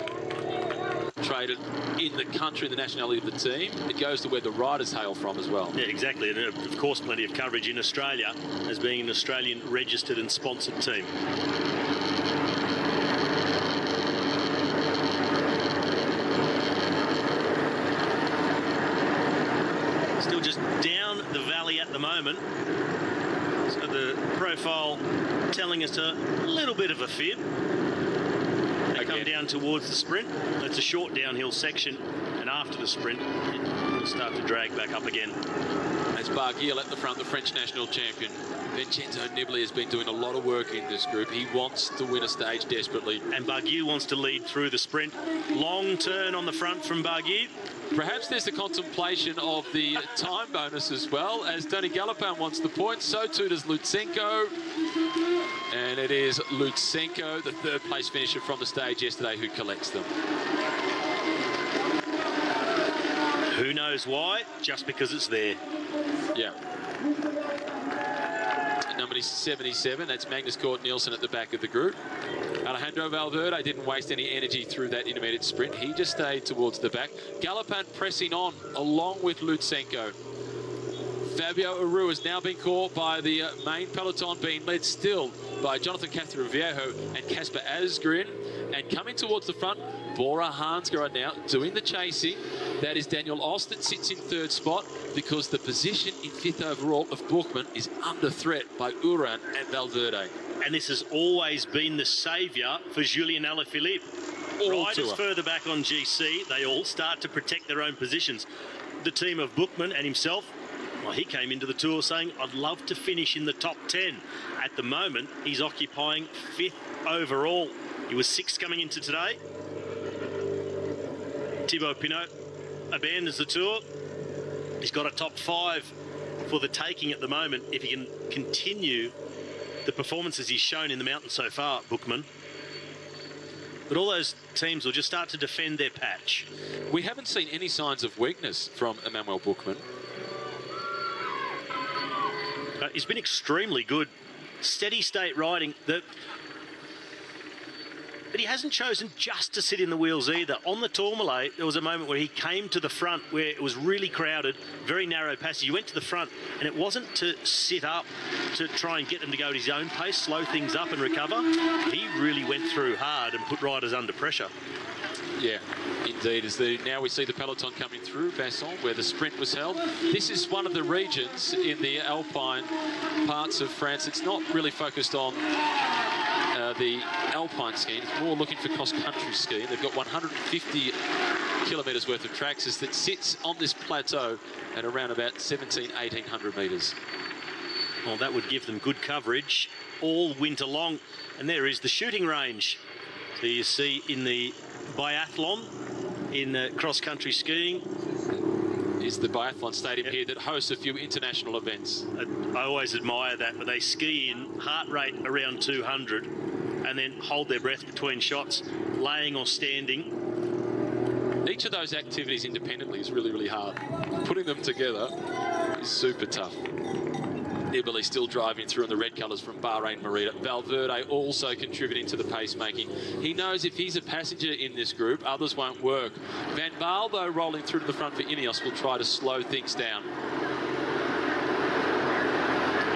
Traded in the country, the nationality of the team. It goes to where the riders hail from as well. Yeah, exactly. And of course, plenty of coverage in Australia as being an Australian registered and sponsored team. Still just down the valley at the moment. So the profile telling us a little bit of a fib. Come down towards the sprint. It's a short downhill section, and after the sprint, it will start to drag back up again. As Barguil at the front, the French national champion. Vincenzo Nibali has been doing a lot of work in this group. He wants to win a stage desperately. And Barguil wants to lead through the sprint. Long turn on the front from Barguil. Perhaps there's the contemplation of the time bonus as well, as Tony Galopin wants the points. So too does Lutsenko. And it is Lutsenko, the third place finisher from the stage yesterday, who collects them. Who knows why? Just because it's there. Yeah. Number 77, that's Magnus Cort Nielsen at the back of the group. Alejandro Valverde didn't waste any energy through that intermediate sprint. He just stayed towards the back. Galopin pressing on along with Lutsenko. As Barguil at the front, the French national champion. Vincenzo Nibali has been doing a lot of work in this group. He wants to win a stage desperately. And Barguil wants to lead through the sprint. Long turn on the front from Barguil. Who knows why? Just because it's there. Fabio Aru has now been caught by the main peloton, being led still by Jonathan Cathero-Viejo and Casper Asgren. And coming towards the front, Bora Hansgrohe now doing the chasing. That is Daniel Oss that sits in third spot, because the position in fifth overall of Bookman is under threat by Uran and Valverde. And this has always been the saviour for Julien Alaphilippe. Riders further back on GC, they all start to protect their own positions. The team of Bookman and himself, well, he came into the Tour saying, I'd love to finish in the top 10. At the moment, he's occupying fifth overall. He was sixth coming into today. Thibaut Pinot abandons the Tour. He's got a top 5 for the taking at the moment if he can continue the performances he's shown in the mountain so far, Bookman. But all those teams will just start to defend their patch. We haven't seen any signs of weakness from Emmanuel Bookman. He's been extremely good. Steady state riding. But he hasn't chosen just to sit in the wheels either. On the Tourmalet, there was a moment where he came to the front where it was really crowded, very narrow passage. He went to the front, and it wasn't to sit up to try and get them to go at his own pace, slow things up and recover. He really went through hard and put riders under pressure. Yeah, indeed. Now we see the peloton coming through Basson, where the sprint was held. This is one of the regions in the Alpine parts of France. It's not really focused on the Alpine skiing. It's more looking for cross-country skiing. They've got 150 kilometres worth of tracks that sits on this plateau at around about 1,800 metres. Well, that would give them good coverage all winter long. And there is the shooting range. So you see in the biathlon, in cross-country skiing, is the biathlon stadium here that hosts a few international events. I always admire that, but they ski in heart rate around 200 and then hold their breath between shots, laying or standing. Each of those activities independently is really, really hard. Putting them together is super tough. Nibali still driving through in the red colours from Bahrain Merida. Valverde also contributing to the pacemaking. He knows if he's a passenger in this group, others won't work. Van Baal, though, rolling through to the front for Ineos, will try to slow things down.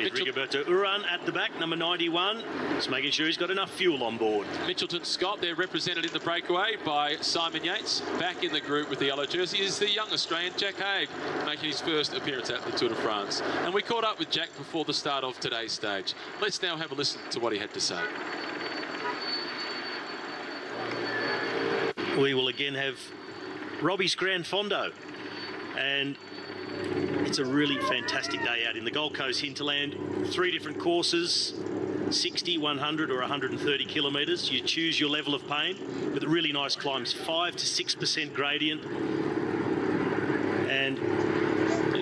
Rigoberto Uran at the back, number 91. Just making sure he's got enough fuel on board. Mitchelton Scott, they're represented in the breakaway by Simon Yates. Back in the group with the yellow jersey is the young Australian Jack Haig, making his first appearance at the Tour de France. And we caught up with Jack before the start of today's stage. Let's now have a listen to what he had to say. We will again have Robbie's Gran Fondo, and it's a really fantastic day out in the Gold Coast hinterland. 3 different courses, 60, 100 or 130 kilometres. You choose your level of pain with really nice climbs, 5 to 6% gradient. And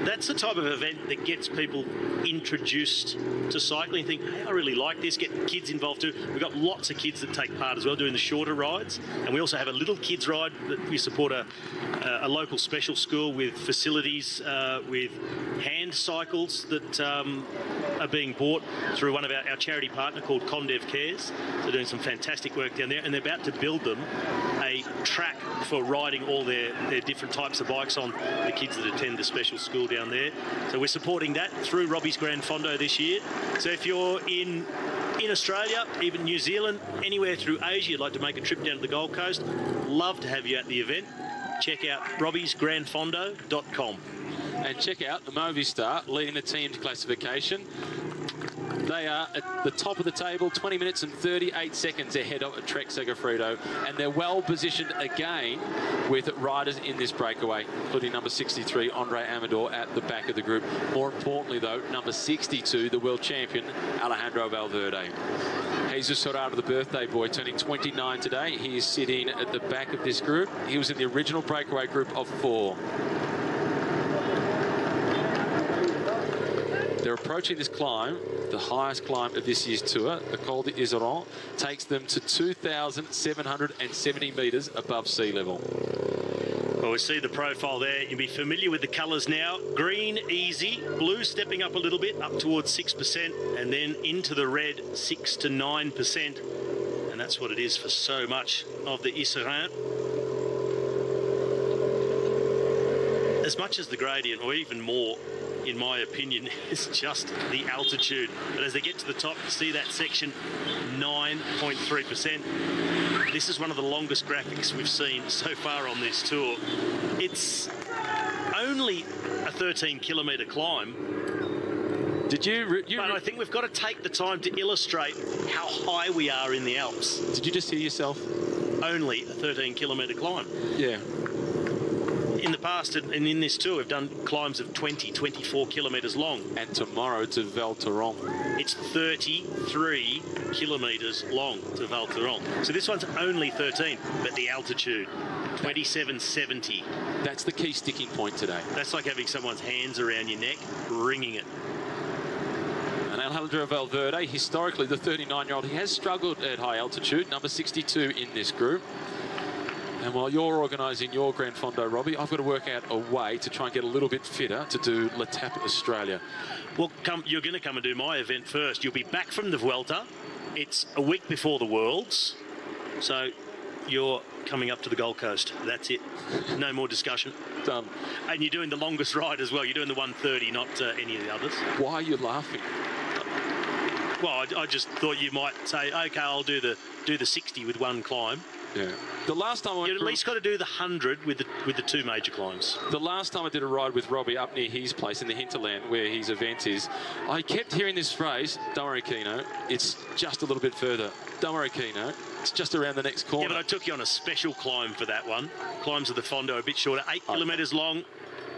that's the type of event that gets people introduced to cycling, think, hey, I really like this, get kids involved too. We've got lots of kids that take part as well, doing the shorter rides. And we also have a little kids ride that we support a local special school with facilities, with hand cycles that are being bought through one of our charity partner called Condev Cares. They're doing some fantastic work down there, and they're about to build them a track for riding all their different types of bikes on, the kids that attend the special school down there. So we're supporting that through Robbie's Gran Fondo this year. So if you're in Australia, even New Zealand, anywhere through Asia, you'd like to make a trip down to the Gold Coast, love to have you at the event. Check out robbiesgranfondo.com. And check out the Movistar leading the team's classification. They are at the top of the table, 20 minutes and 38 seconds ahead of Trek Segafredo, and they're well positioned again with riders in this breakaway, including number 63, Andre Amador, at the back of the group. More importantly, though, number 62, the world champion, Alejandro Valverde. Jesus Herrera, the birthday boy, turning 29 today. He is sitting at the back of this group. He was in the original breakaway group of 4. They're approaching this climb, the highest climb of this year's tour. The Col d'Iseran takes them to 2,770 metres above sea level. Well, we see the profile there. You'll be familiar with the colours now. Green, easy. Blue stepping up a little bit, up towards 6%, and then into the red, 6 to 9%. And that's what it is for so much of the Iseran. As much as the gradient, or even more, in my opinion, is just the altitude. But as they get to the top, you see that section, 9.3%. This is one of the longest graphics we've seen so far on this tour. It's only a 13-kilometre climb. Did you but I think we've got to take the time to illustrate how high we are in the Alps. Did you just hear yourself? Only a 13-kilometre climb. Yeah. In the past and in this tour, we've done climbs of 20, 24 kilometres long. And tomorrow to Val Thorens. It's 33 kilometres long to Val Thorens. So this one's only 13, but the altitude, 2770. That's the key sticking point today. That's like having someone's hands around your neck, wringing it. And Alejandro Valverde, historically the 39-year-old, he has struggled at high altitude, number 62 in this group. And while you're organising your Gran Fondo, Robbie, I've got to work out a way to try and get a little bit fitter to do L'Etape Australia. Well, you're going to come and do my event first. You'll be back from the Vuelta. It's a week before the Worlds. So you're coming up to the Gold Coast. That's it. No more discussion. Done. And you're doing the longest ride as well. You're doing the 130, not any of the others. Why are you laughing? Well, I just thought you might say, OK, I'll do the 60 with one climb. Yeah. The last time I went You've at least got to do the 100 with the two major climbs. The last time I did a ride with Robbie up near his place in the hinterland where his event is, I kept hearing this phrase, don't worry, Keno, it's just a little bit further. Don't worry, Keno, it's just around the next corner. Yeah, but I took you on a special climb for that one. Climbs of the Fondo a bit shorter, 8 kilometres long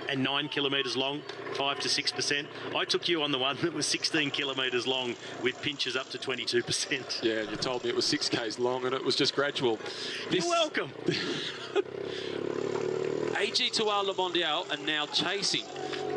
and 9 kilometres long, 5 to 6%. I took you on the one that was 16 kilometres long with pinches up to 22%. Yeah, you told me it was 6Ks long and it was just gradual. You're welcome. AG2R Le Mondial are now chasing.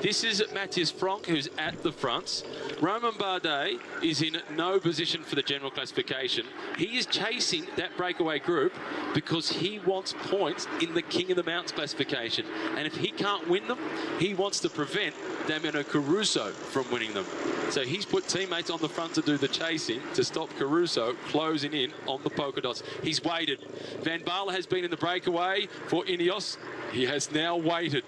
This is Matthias Frank, who's at the front. Romain Bardet is in no position for the general classification. He is chasing that breakaway group because he wants points in the King of the Mountains classification. And if he can't win them, he wants to prevent Damiano Caruso from winning them. So he's put teammates on the front to do the chasing to stop Caruso closing in on the polka dots. He's waited. Van Baarle has been in the breakaway for Ineos. He has now waited.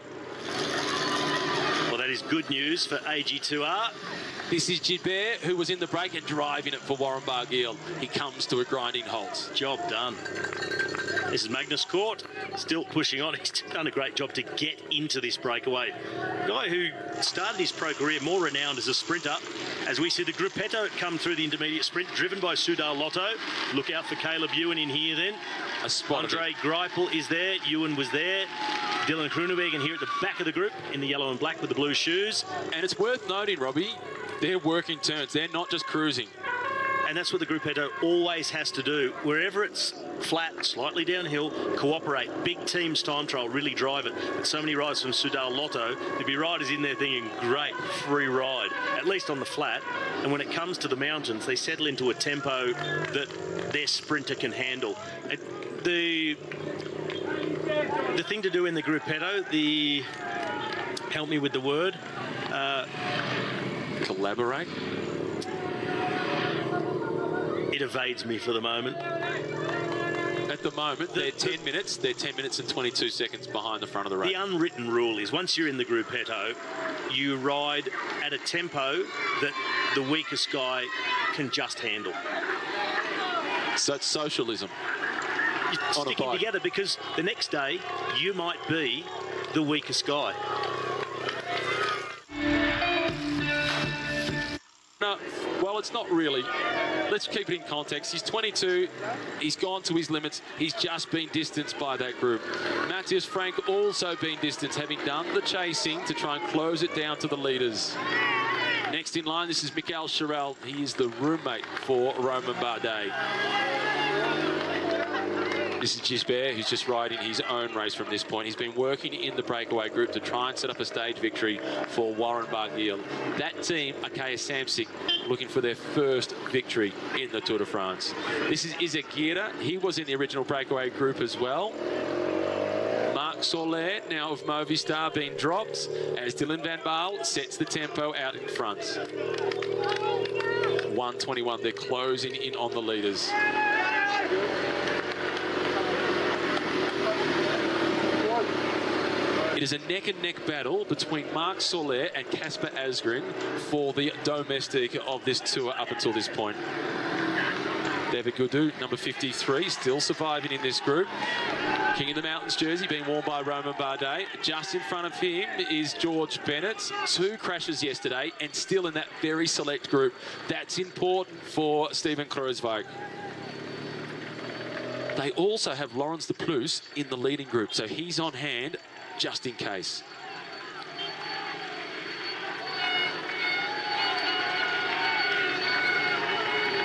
Well, that is good news for AG2R. This is Gilbert, who was in the break and driving it for Warren Barguil. He comes to a grinding halt. Job done. This is Magnus Cort, still pushing on. He's done a great job to get into this breakaway. A guy who started his pro career more renowned as a sprinter. As we see the Gruppetto come through the intermediate sprint, driven by Soudal Lotto. Look out for Caleb Ewan in here then. A spot. Andre Greipel is there. Ewan was there. Dylan Groenewegen here at the back of the group in the yellow and black with the blue shoes. And it's worth noting, Robbie, they're working turns. They're not just cruising. And that's what the Gruppetto always has to do. Wherever it's flat, slightly downhill, cooperate. Big teams time trial, really drive it. But so many rides from Soudal Lotto, there'd be riders in there thinking, great, free ride, at least on the flat. And when it comes to the mountains, they settle into a tempo that their sprinter can handle. The thing to do in the Gruppetto, help me with the word. Collaborate. It evades me for the moment. At the moment, they're 10 minutes. They're 10 minutes and 22 seconds behind the front of the race. The unwritten rule is once you're in the Gruppetto, you ride at a tempo that the weakest guy can just handle. So it's socialism. You're sticking together because the next day you might be the weakest guy. No, well, it's not really. Let's keep it in context. He's 22. He's gone to his limits. He's just been distanced by that group. Matthias Frank also been distanced, having done the chasing to try and close it down to the leaders. Next in line, this is Miguel Charel. He is the roommate for Romain Bardet. This is Gisbert, who's just riding his own race from this point. He's been working in the breakaway group to try and set up a stage victory for Warren Barguil. That team, Akaya Samsic, looking for their first victory in the Tour de France. This is Izagirre. He was in the original breakaway group as well. Marc Soler, now of Movistar, being dropped as Dylan Van Baarle sets the tempo out in front. 1:21, they're closing in on the leaders. It is a neck-and-neck battle between Marc Soler and Casper Asgreen for the domestic of this tour up until this point. David Gaudu, number 53, still surviving in this group. King of the Mountains jersey being worn by Romain Bardet. Just in front of him is George Bennett. 2 crashes yesterday and still in that very select group. That's important for Steven Kruijswijk. They also have Lawrence de Plus in the leading group, so he's on hand just in case.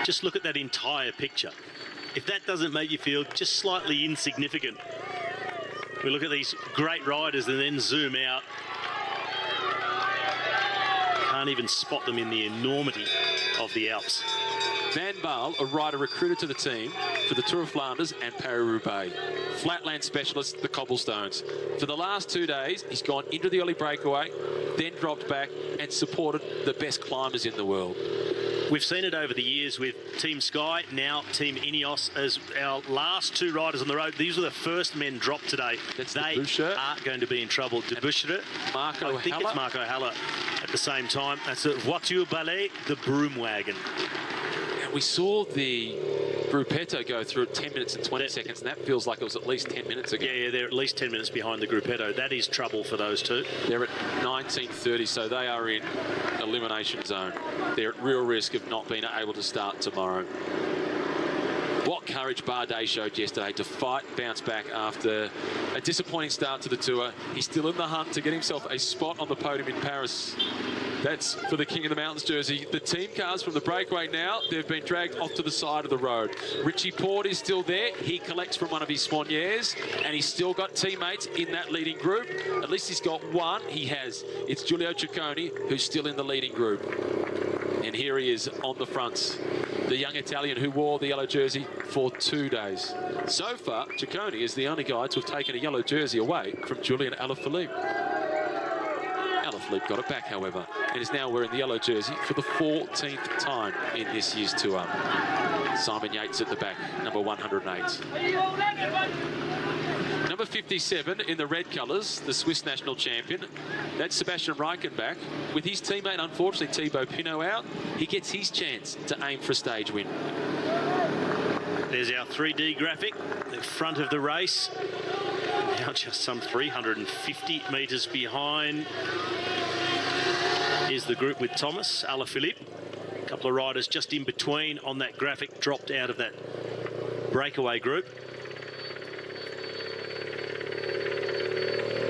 Just look at that entire picture. If that doesn't make you feel just slightly insignificant, we look at these great riders and then zoom out. Can't even spot them in the enormity of the Alps. Van Baal, a rider recruited to the team for the Tour of Flanders and Paris-Roubaix. Flatland specialist, the cobblestones. For the last 2 days, he's gone into the early breakaway, then dropped back and supported the best climbers in the world. We've seen it over the years with Team Sky, now Team Ineos, as our last 2 riders on the road. These were the first men dropped today. They are going to be in trouble. De Buschere, Marco I think Haller. It's Marco Haller at the same time. That's a voiture ballet, the broom wagon. And we saw the Gruppetto go through at 10 minutes and 20 seconds, and that feels like it was at least 10 minutes ago. Yeah, they're at least 10 minutes behind the Gruppetto. That is trouble for those 2. They're at 19:30, so they are in elimination zone. They're at real risk of not being able to start tomorrow. What courage Bardet showed yesterday to fight and bounce back after a disappointing start to the tour. He's still in the hunt to get himself a spot on the podium in Paris. That's for the King of the Mountains jersey. The team cars from the breakaway now, they've been dragged off to the side of the road. Richie Porte is still there. He collects from one of his Spaniers, and he's still got teammates in that leading group. At least he's got one. He has. It's Giulio Ciccone, who's still in the leading group. And here he is on the fronts. The young Italian who wore the yellow jersey for 2 days. So far, Ciccone is the only guy to have taken a yellow jersey away from Julian Alaphilippe. Alaphilippe got it back, however, and is now wearing the yellow jersey for the 14th time in this year's tour. Simon Yates at the back, number 108. Number 57 in the red colours, the Swiss national champion. That's Sebastian Reichenbach. With his teammate, unfortunately, Thibaut Pinot out, he gets his chance to aim for a stage win. There's our 3D graphic, the front of the race. Now just some 350 metres behind is the group with Thomas, Alaphilippe. A couple of riders just in between on that graphic, dropped out of that breakaway group.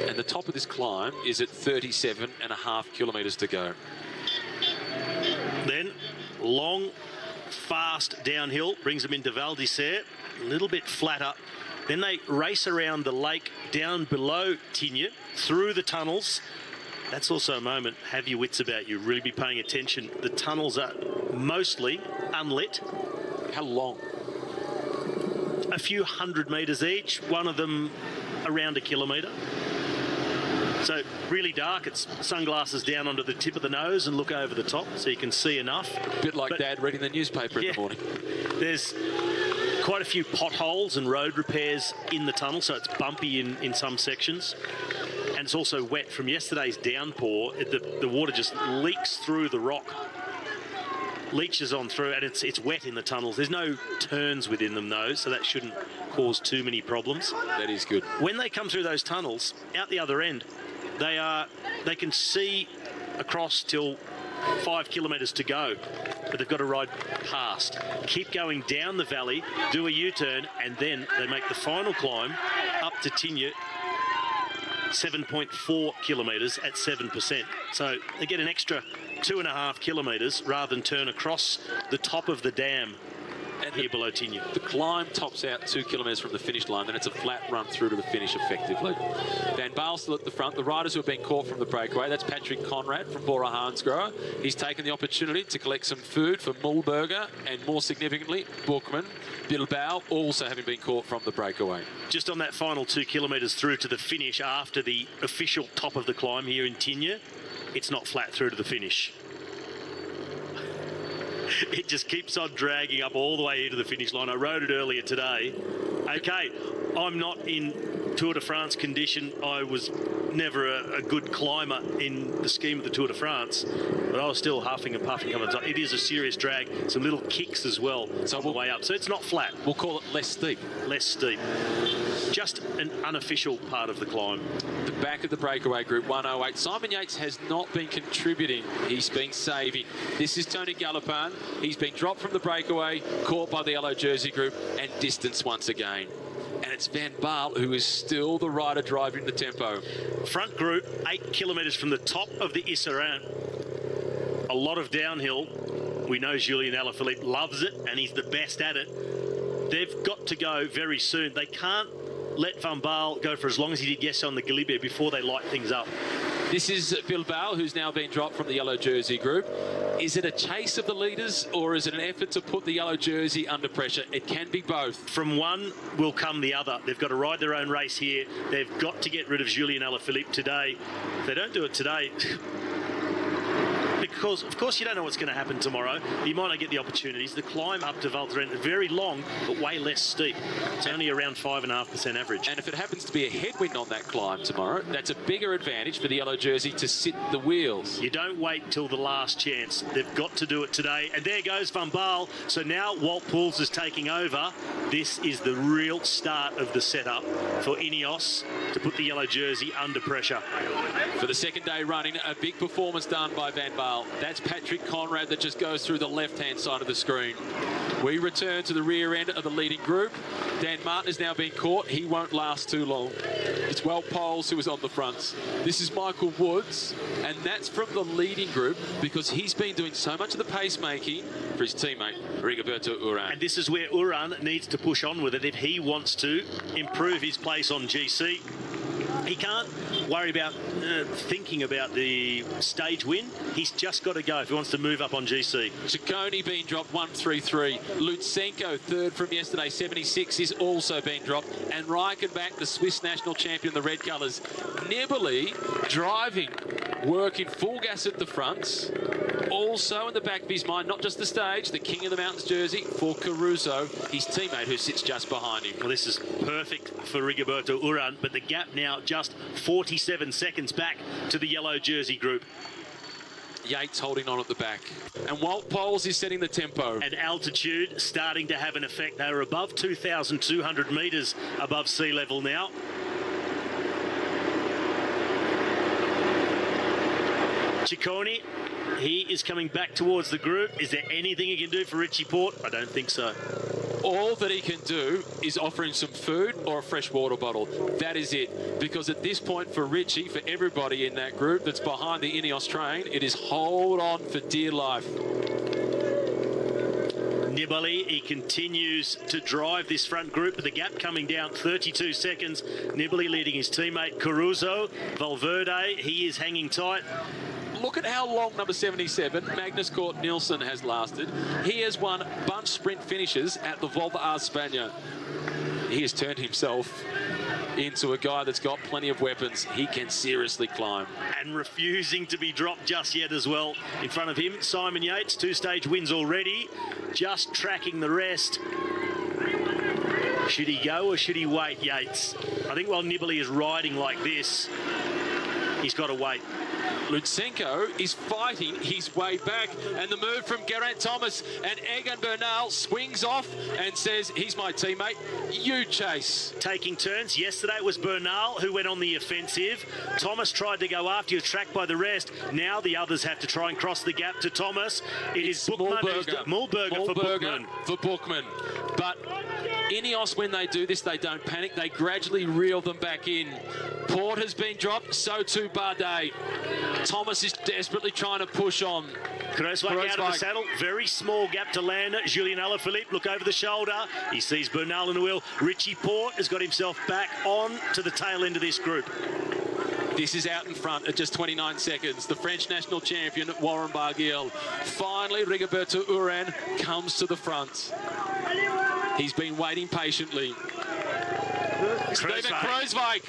And the top of this climb is at 37.5 kilometres to go. Then long, fast downhill brings them into Val d'Isère, a little bit flatter. Then they race around the lake down below Tignes, through the tunnels. That's also a moment, have your wits about you, really be paying attention. The tunnels are mostly unlit. How long? A few 100 metres each, one of them around a kilometre. So really dark, it's sunglasses down onto the tip of the nose and look over the top so you can see enough. A bit like Dad reading the newspaper in the morning. There's quite a few potholes and road repairs in the tunnel, so it's bumpy in some sections. And it's also wet from yesterday's downpour. The water just leaks through the rock, leaches on through, and it's wet in the tunnels. There's no turns within them though, so that shouldn't cause too many problems. That is good. When they come through those tunnels, out the other end, they can see across till 5 kilometres to go, but they've got to ride past. Keep going down the valley, do a U-turn, and then they make the final climb up to Tignes, 7.4 kilometres at 7%. So they get an extra 2.5 kilometres rather than turn across the top of the dam here below Tignes. The climb tops out 2 kilometres from the finish line, then it's a flat run through to the finish effectively. Van Baal still at the front. The riders who have been caught from the breakaway, that's Patrick Conrad from Bora Hansgrohe. He's taken the opportunity to collect some food for Mühlberger and, more significantly, Buchmann. Bilbao also having been caught from the breakaway. Just on that final 2 kilometres through to the finish after the official top of the climb here in Tignes, it's not flat through to the finish. It just keeps on dragging up all the way into the finish line. I rode it earlier today. Okay, I'm not in Tour de France condition. I was never a good climber in the scheme of the Tour de France, but I was still huffing and puffing coming up. It is a serious drag, some little kicks as well on the way up, so it's not flat. We'll call it less steep. Less steep. Just an unofficial part of the climb. The back of the breakaway group, 108. Simon Yates has not been contributing. He's been saving. This is Tony Galopin. He's been dropped from the breakaway, caught by the yellow jersey group, and distanced once again. And it's Van Baal who is still the rider driving the tempo. Front group, 8 kilometres from the top of the Isserand. A lot of downhill. We know Julien Alaphilippe loves it, and he's the best at it. They've got to go very soon. They can't let Van Baal go for as long as he did yesterday on the Galibier before they light things up. This is Bilbao, who's now been dropped from the yellow jersey group. Is it a chase of the leaders, or is it an effort to put the yellow jersey under pressure? It can be both. From one will come the other. They've got to ride their own race here. They've got to get rid of Julien Alaphilippe today. If they don't do it today, because of course you don't know what's going to happen tomorrow. You might not get the opportunities. The climb up to Valdobbiadene is very long, but way less steep. It's only around 5.5% average. And if it happens to be a headwind on that climb tomorrow, that's a bigger advantage for the yellow jersey to sit the wheels. You don't wait till the last chance. They've got to do it today. And there goes Van Baal. So now Walt Pouls is taking over. This is the real start of the setup for Ineos to put the yellow jersey under pressure. For the second day running, a big performance done by Van Baal. That's Patrick Conrad that just goes through the left-hand side of the screen. We return to the rear end of the leading group. Dan Martin has now been caught. He won't last too long. It's Walt Pouls who is on the front. This is Michael Woods, and that's from the leading group because he's been doing so much of the pacemaking for his teammate, Rigoberto Urán. And this is where Urán needs to push on with it if he wants to improve his place on GC. He can't worry about thinking about the stage win. He's just got to go if he wants to move up on GC. Ciccone being dropped 133. Lutsenko, third from yesterday, 76, is also being dropped. And Reichenbach, the Swiss national champion, the red colours. Nibali driving, working full gas at the front. Also in the back of his mind, not just the stage, the King of the Mountains jersey for Caruso, his teammate who sits just behind him. Well, this is perfect for Rigoberto Urán, but the gap now just 47 seconds back to the yellow jersey group. Yates holding on at the back. And Walt Pouls is setting the tempo. And altitude starting to have an effect. They are above 2,200 metres above sea level now. Ciccone, he is coming back towards the group. Is there anything he can do for Richie Porte? I don't think so. All that he can do is offer him some food or a fresh water bottle. That is it. Because at this point for Richie, for everybody in that group that's behind the Ineos train, it is hold on for dear life. Nibali, he continues to drive this front group, but the gap coming down 32 seconds. Nibali leading his teammate Caruso. Valverde, he is hanging tight. Look at how long number 77, Magnus Cort Nielsen, has lasted. He has won bunch sprint finishes at the Volta a España. He has turned himself into a guy that's got plenty of weapons. He can seriously climb. And refusing to be dropped just yet as well. In front of him, Simon Yates, 2-stage wins already. Just tracking the rest. Should he go or should he wait, Yates? I think while Nibali is riding like this, he's got to wait. Lutsenko is fighting his way back, and the move from Geraint Thomas, and Egan Bernal swings off and says, he's my teammate, you chase. Taking turns. Yesterday it was Bernal who went on the offensive. Thomas tried to go after, he was tracked by the rest. Now the others have to try and cross the gap to Thomas. It's Mühlberger for Bookman. But Ineos, when they do this, they don't panic. They gradually reel them back in. Port has been dropped, so too Bardet. Thomas is desperately trying to push on. Kreuzweig out of the saddle. Very small gap to land. Julien Alaphilippe, look over the shoulder. He sees Bernal in the wheel. Richie Porte has got himself back on to the tail end of this group. This is out in front at just 29 seconds. The French national champion, Warren Barguil. Finally, Rigoberto Urán comes to the front. He's been waiting patiently. Steven Kreuzweig.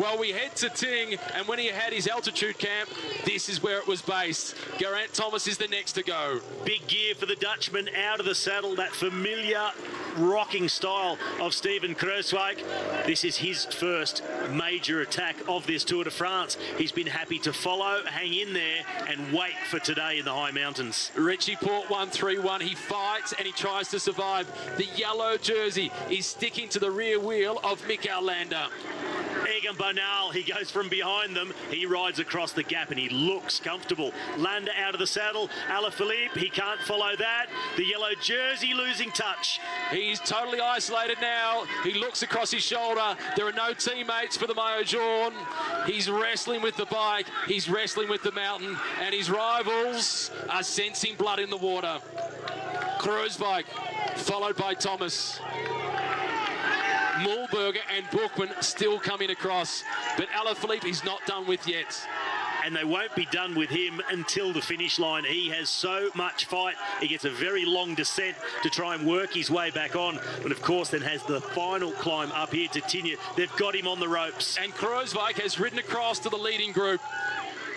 Well, we head to Ting, and when he had his altitude camp, this is where it was based. Geraint Thomas is the next to go. Big gear for the Dutchman out of the saddle, that familiar rocking style of Steven Kruijswijk. This is his first major attack of this Tour de France. He's been happy to follow, hang in there and wait for today in the high mountains. Richie Port 1-3-1. He fights and he tries to survive. The yellow jersey is sticking to the rear wheel of Mikael Landa. Egan Bernal, he goes from behind them. He rides across the gap and he looks comfortable. Landa out of the saddle. Alaphilippe, he can't follow that. The yellow jersey losing touch. He's totally isolated now. He looks across his shoulder. There are no teammates for the Maillot Jaune. He's wrestling with the bike. He's wrestling with the mountain. And his rivals are sensing blood in the water. Kruijswijk, followed by Thomas. Mühlberger and Bookman still coming across, but Alaphilippe he's not done with yet. And they won't be done with him until the finish line. He has so much fight. He gets a very long descent to try and work his way back on. But of course then has the final climb up here to Tignes. They've got him on the ropes. And Kruijswijk has ridden across to the leading group.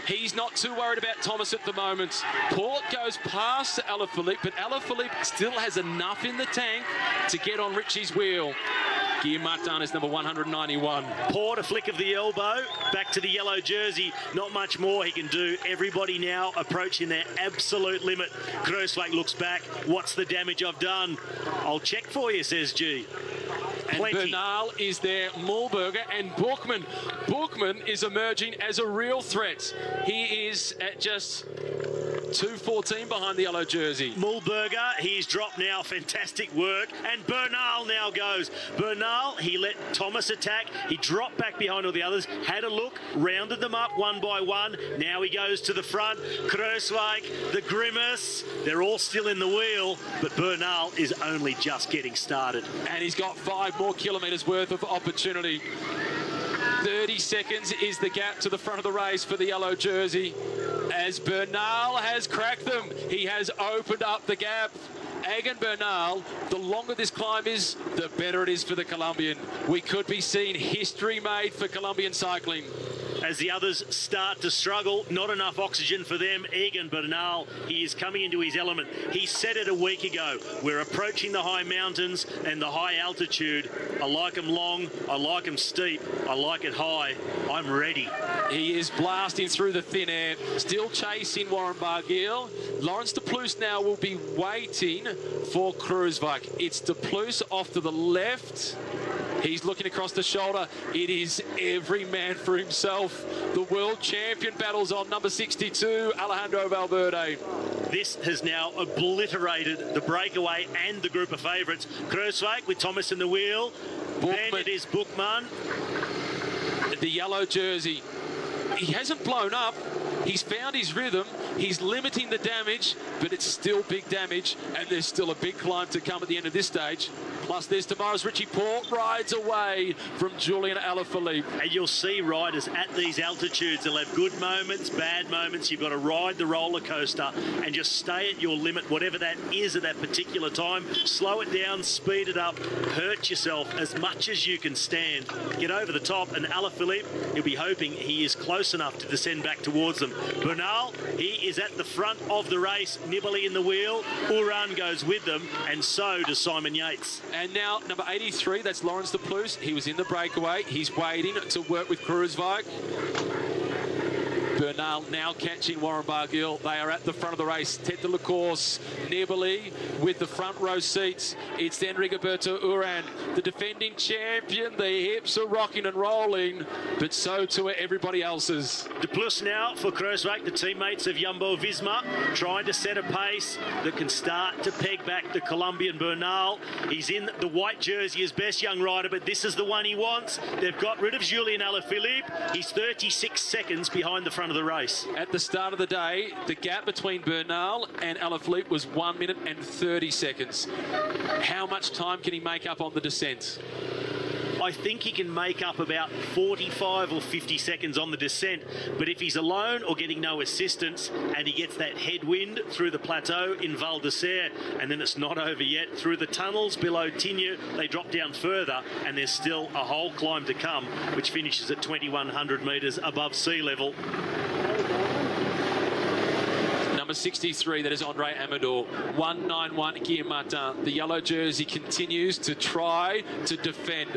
He's not too worried about Thomas at the moment. Port goes past Alaphilippe, but Alaphilippe still has enough in the tank to get on Richie's wheel. Guillaume Martin is number 191. Port, a flick of the elbow, back to the yellow jersey. Not much more he can do. Everybody now approaching their absolute limit. Kruijswijk looks back. What's the damage I've done? I'll check for you, says G. And Bernal is there, Mühlberger and Bookman. Bookman is emerging as a real threat. He is at just 2:14 behind the yellow jersey. Mühlberger, he's dropped now. Fantastic work. And Bernal now goes. Bernal, he let Thomas attack. He dropped back behind all the others, had a look, rounded them up one by one. Now he goes to the front. Kruijswijk, the grimace. They're all still in the wheel, but Bernal is only just getting started. And he's got 5 more kilometres worth of opportunity. 30 seconds is the gap to the front of the race for the yellow jersey. As Bernal has cracked them, he has opened up the gap. Egan Bernal, the longer this climb is, the better it is for the Colombian. We could be seeing history made for Colombian cycling. As the others start to struggle, not enough oxygen for them. Egan Bernal, he is coming into his element. He said it a week ago. We're approaching the high mountains and the high altitude. I like them long, I like them steep, I like it high. I'm ready. He is blasting through the thin air, still chasing Warren Barguil. Lawrence de Plus now will be waiting for Kruijswijk. It's de Plus off to the left. He's looking across the shoulder. It is every man for himself. The world champion battles on number 62, Alejandro Valverde. This has now obliterated the breakaway and the group of favourites. Kruijswijk with Thomas in the wheel. Bookman. Then it is Bookman. The yellow jersey. He hasn't blown up. He's found his rhythm. He's limiting the damage, but it's still big damage, and there's still a big climb to come at the end of this stage. Plus, there's tomorrow's Richie Port rides away from Julian Alaphilippe. And you'll see riders at these altitudes. They'll have good moments, bad moments. You've got to ride the roller coaster and just stay at your limit, whatever that is at that particular time. Slow it down, speed it up, hurt yourself as much as you can stand. Get over the top, and Alaphilippe, you'll be hoping he is close enough to descend back towards them. Bernal, he is at the front of the race, Nibali in the wheel. Uran goes with them, and so does Simon Yates. And now, number 83, that's Lawrence de Plus. He was in the breakaway. He's waiting to work with Kruijswijk. Bernal now catching Warren Barguil. They are at the front of the race. Tête de la course, Nibali with the front row seats. It's then Rigoberto Uran, the defending champion. The hips are rocking and rolling, but so too are everybody else's. De Plus now for Kruijswijk, the teammates of Jumbo-Visma, trying to set a pace that can start to peg back the Colombian Bernal. He's in the white jersey as best young rider, but this is the one he wants. They've got rid of Julian Alaphilippe. He's 36 seconds behind the front of the race. At the start of the day, the gap between Bernal and Alaphilippe was 1 minute and 30 seconds. How much time can he make up on the descent? I think he can make up about 45 or 50 seconds on the descent. But if he's alone or getting no assistance and he gets that headwind through the plateau in Valdobbiadene, and then it's not over yet, through the tunnels below Tignes, they drop down further and there's still a whole climb to come, which finishes at 2,100 metres above sea level. Number 63, that is Andre Amador. 191 Guillaume Martin. The yellow jersey continues to try to defend.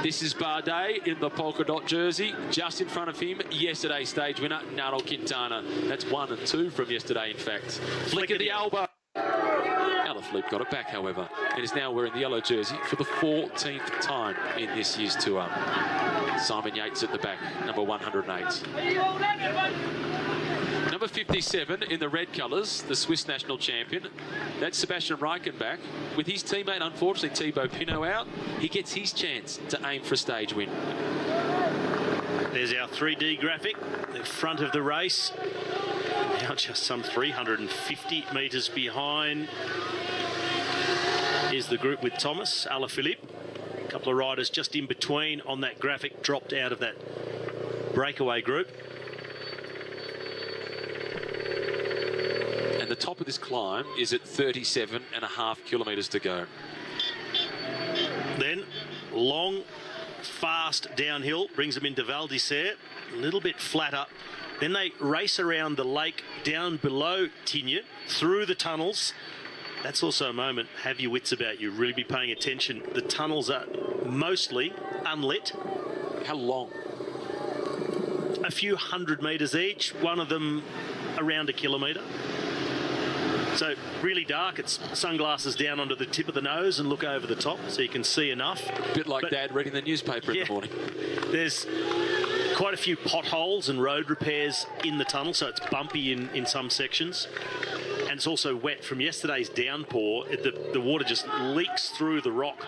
This is Bardet in the polka dot jersey. Just in front of him, yesterday's stage winner, Nairo Quintana. That's 1 and 2 from yesterday, in fact. Flick of the elbow. Alaphilippe got it back, however, and is now wearing the yellow jersey for the 14th time in this year's tour. Simon Yates at the back, number 108. Number 57 in the red colours, the Swiss national champion. That's Sebastian Reichenbach. With his teammate, unfortunately, Thibaut Pinot out, he gets his chance to aim for a stage win. There's our 3D graphic, the front of the race. Now just some 350 metres behind is the group with Thomas, Alaphilippe. A couple of riders just in between on that graphic, dropped out of that breakaway group. And the top of this climb is at 37.5 kilometres to go. Then long, fast downhill brings them into Val d'Isère, a little bit flatter. Then they race around the lake down below Tignes, through the tunnels. That's also a moment, have your wits about you, really be paying attention. The tunnels are mostly unlit. How long? A few 100 metres each, one of them around a kilometre. So really dark, it's sunglasses down onto the tip of the nose and look over the top so you can see enough. A bit like Dad reading the newspaper in the morning. There's quite a few potholes and road repairs in the tunnel, so it's bumpy in some sections. And it's also wet from yesterday's downpour. The water just leaks through the rock